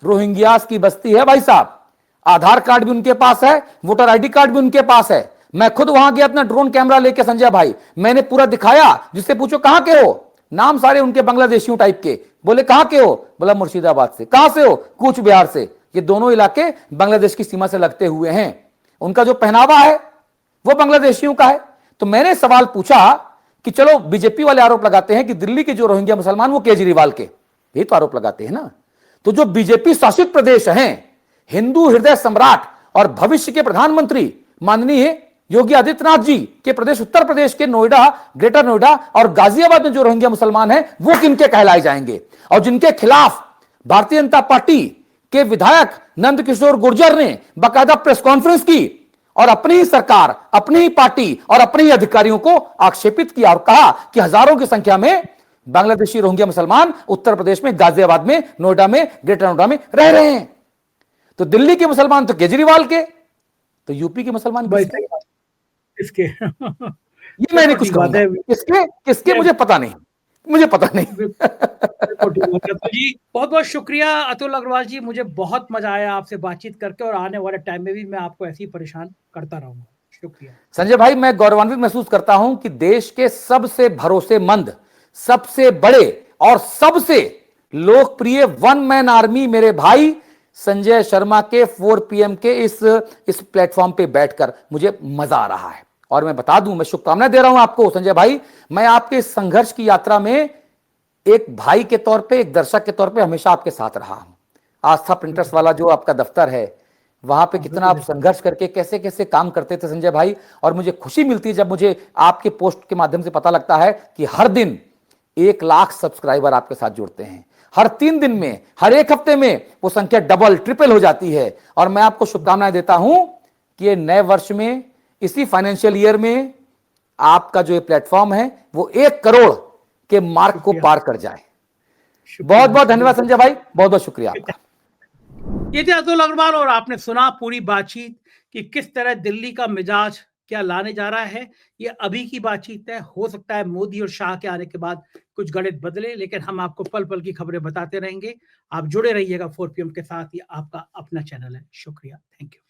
Speaker 2: रोहिंग्यास की बस्ती है भाई साहब। आधार कार्ड भी उनके पास है, वोटर आईडी कार्ड भी उनके पास है। मैं खुद वहां गया अपना ड्रोन कैमरा लेके संजय भाई, मैंने पूरा दिखाया। जिससे पूछो कहां के हो, नाम सारे उनके बांग्लादेशियों टाइप के। बोले कहां के हो, बोला मुर्शिदाबाद से। कहां से हो, कूच बिहार से। ये दोनों इलाके बांग्लादेश की सीमा से लगते हुए हैं। उनका जो पहनावा है वो बांग्लादेशियों का है। तो मैंने सवाल पूछा कि चलो, बीजेपी वाले आरोप लगाते हैं कि दिल्ली के जो रोहिंग्या मुसलमान वो केजरीवाल के, ये तो आरोप लगाते हैं ना। तो जो बीजेपी शासित प्रदेश हैं, हिंदू हृदय सम्राट और भविष्य के प्रधानमंत्री माननीय योगी आदित्यनाथ जी के प्रदेश उत्तर प्रदेश के नोएडा, ग्रेटर नोएडा और गाजियाबाद में जो रोहिंग्या मुसलमान हैं, वो किनके कहलाए जाएंगे? और जिनके खिलाफ भारतीय जनता पार्टी के विधायक नंद किशोर गुर्जर ने बाकायदा प्रेस कॉन्फ्रेंस की और अपनी ही सरकार, अपनी ही पार्टी और अपने ही अधिकारियों को आक्षेपित किया और कहा कि हजारों की संख्या में बांग्लादेशी रोहिंग्या मुसलमान उत्तर प्रदेश में, गाजियाबाद में, नोएडा में, ग्रेटर नोएडा में रह रहे हैं। तो दिल्ली के मुसलमान तो केजरीवाल के, तो यूपी के मुसलमान
Speaker 1: किसके?
Speaker 2: ये मैं नहीं कुछ कहूंगा, किसके मुझे पता नहीं, मुझे पता नहीं।
Speaker 1: तो जी बहुत बहुत शुक्रिया अतुल अग्रवाल जी, मुझे बहुत मजा आया आपसे बातचीत करके और आने वाले टाइम में भी मैं आपको ऐसे ही परेशान करता रहूंगा। शुक्रिया
Speaker 2: संजय भाई। मैं गौरवान्वित महसूस करता हूं कि देश के सबसे भरोसेमंद, सबसे बड़े और सबसे लोकप्रिय वन मैन आर्मी मेरे भाई संजय शर्मा के 4 PM के इस प्लेटफॉर्म पे बैठकर मुझे मजा आ रहा है। और मैं बता दूं, मैं शुभकामनाएं दे रहा हूं आपको संजय भाई। मैं आपके इस संघर्ष की यात्रा में एक भाई के तौर पे, एक दर्शक के तौर पे हमेशा आपके साथ रहा हूं। आस्था प्रिंटर्स वाला जो आपका दफ्तर है, वहां पे कितना आप संघर्ष करके कैसे कैसे काम करते थे संजय भाई। और मुझे खुशी मिलती है जब मुझे आपके पोस्ट के माध्यम से पता लगता है कि हर दिन 1 लाख सब्सक्राइबर आपके साथ जुड़ते हैं। हर 3 दिन में, हर 1 हफ्ते में वो संख्या डबल ट्रिपल हो जाती है। और मैं आपको शुभकामनाएं देता हूं कि ये नए वर्ष में, इसी फाइनेंशियल ईयर में आपका जो ये प्लेटफॉर्म है वो 1 करोड़ के मार्क को पार कर जाए। बहुत बहुत धन्यवाद संजय भाई, बहुत बहुत शुक्रिया आपका।
Speaker 1: ये थे अतुल अग्रवाल और आपने सुना पूरी बातचीत कि किस तरह दिल्ली का मिजाज क्या लाने जा रहा है। ये अभी की बातचीत है, हो सकता है मोदी और शाह के आने के बाद कुछ गणित बदले, लेकिन हम आपको पल पल की खबरें बताते रहेंगे। आप जुड़े रहिएगा 4 PM के साथ, ये आपका अपना चैनल है। शुक्रिया, थैंक यू।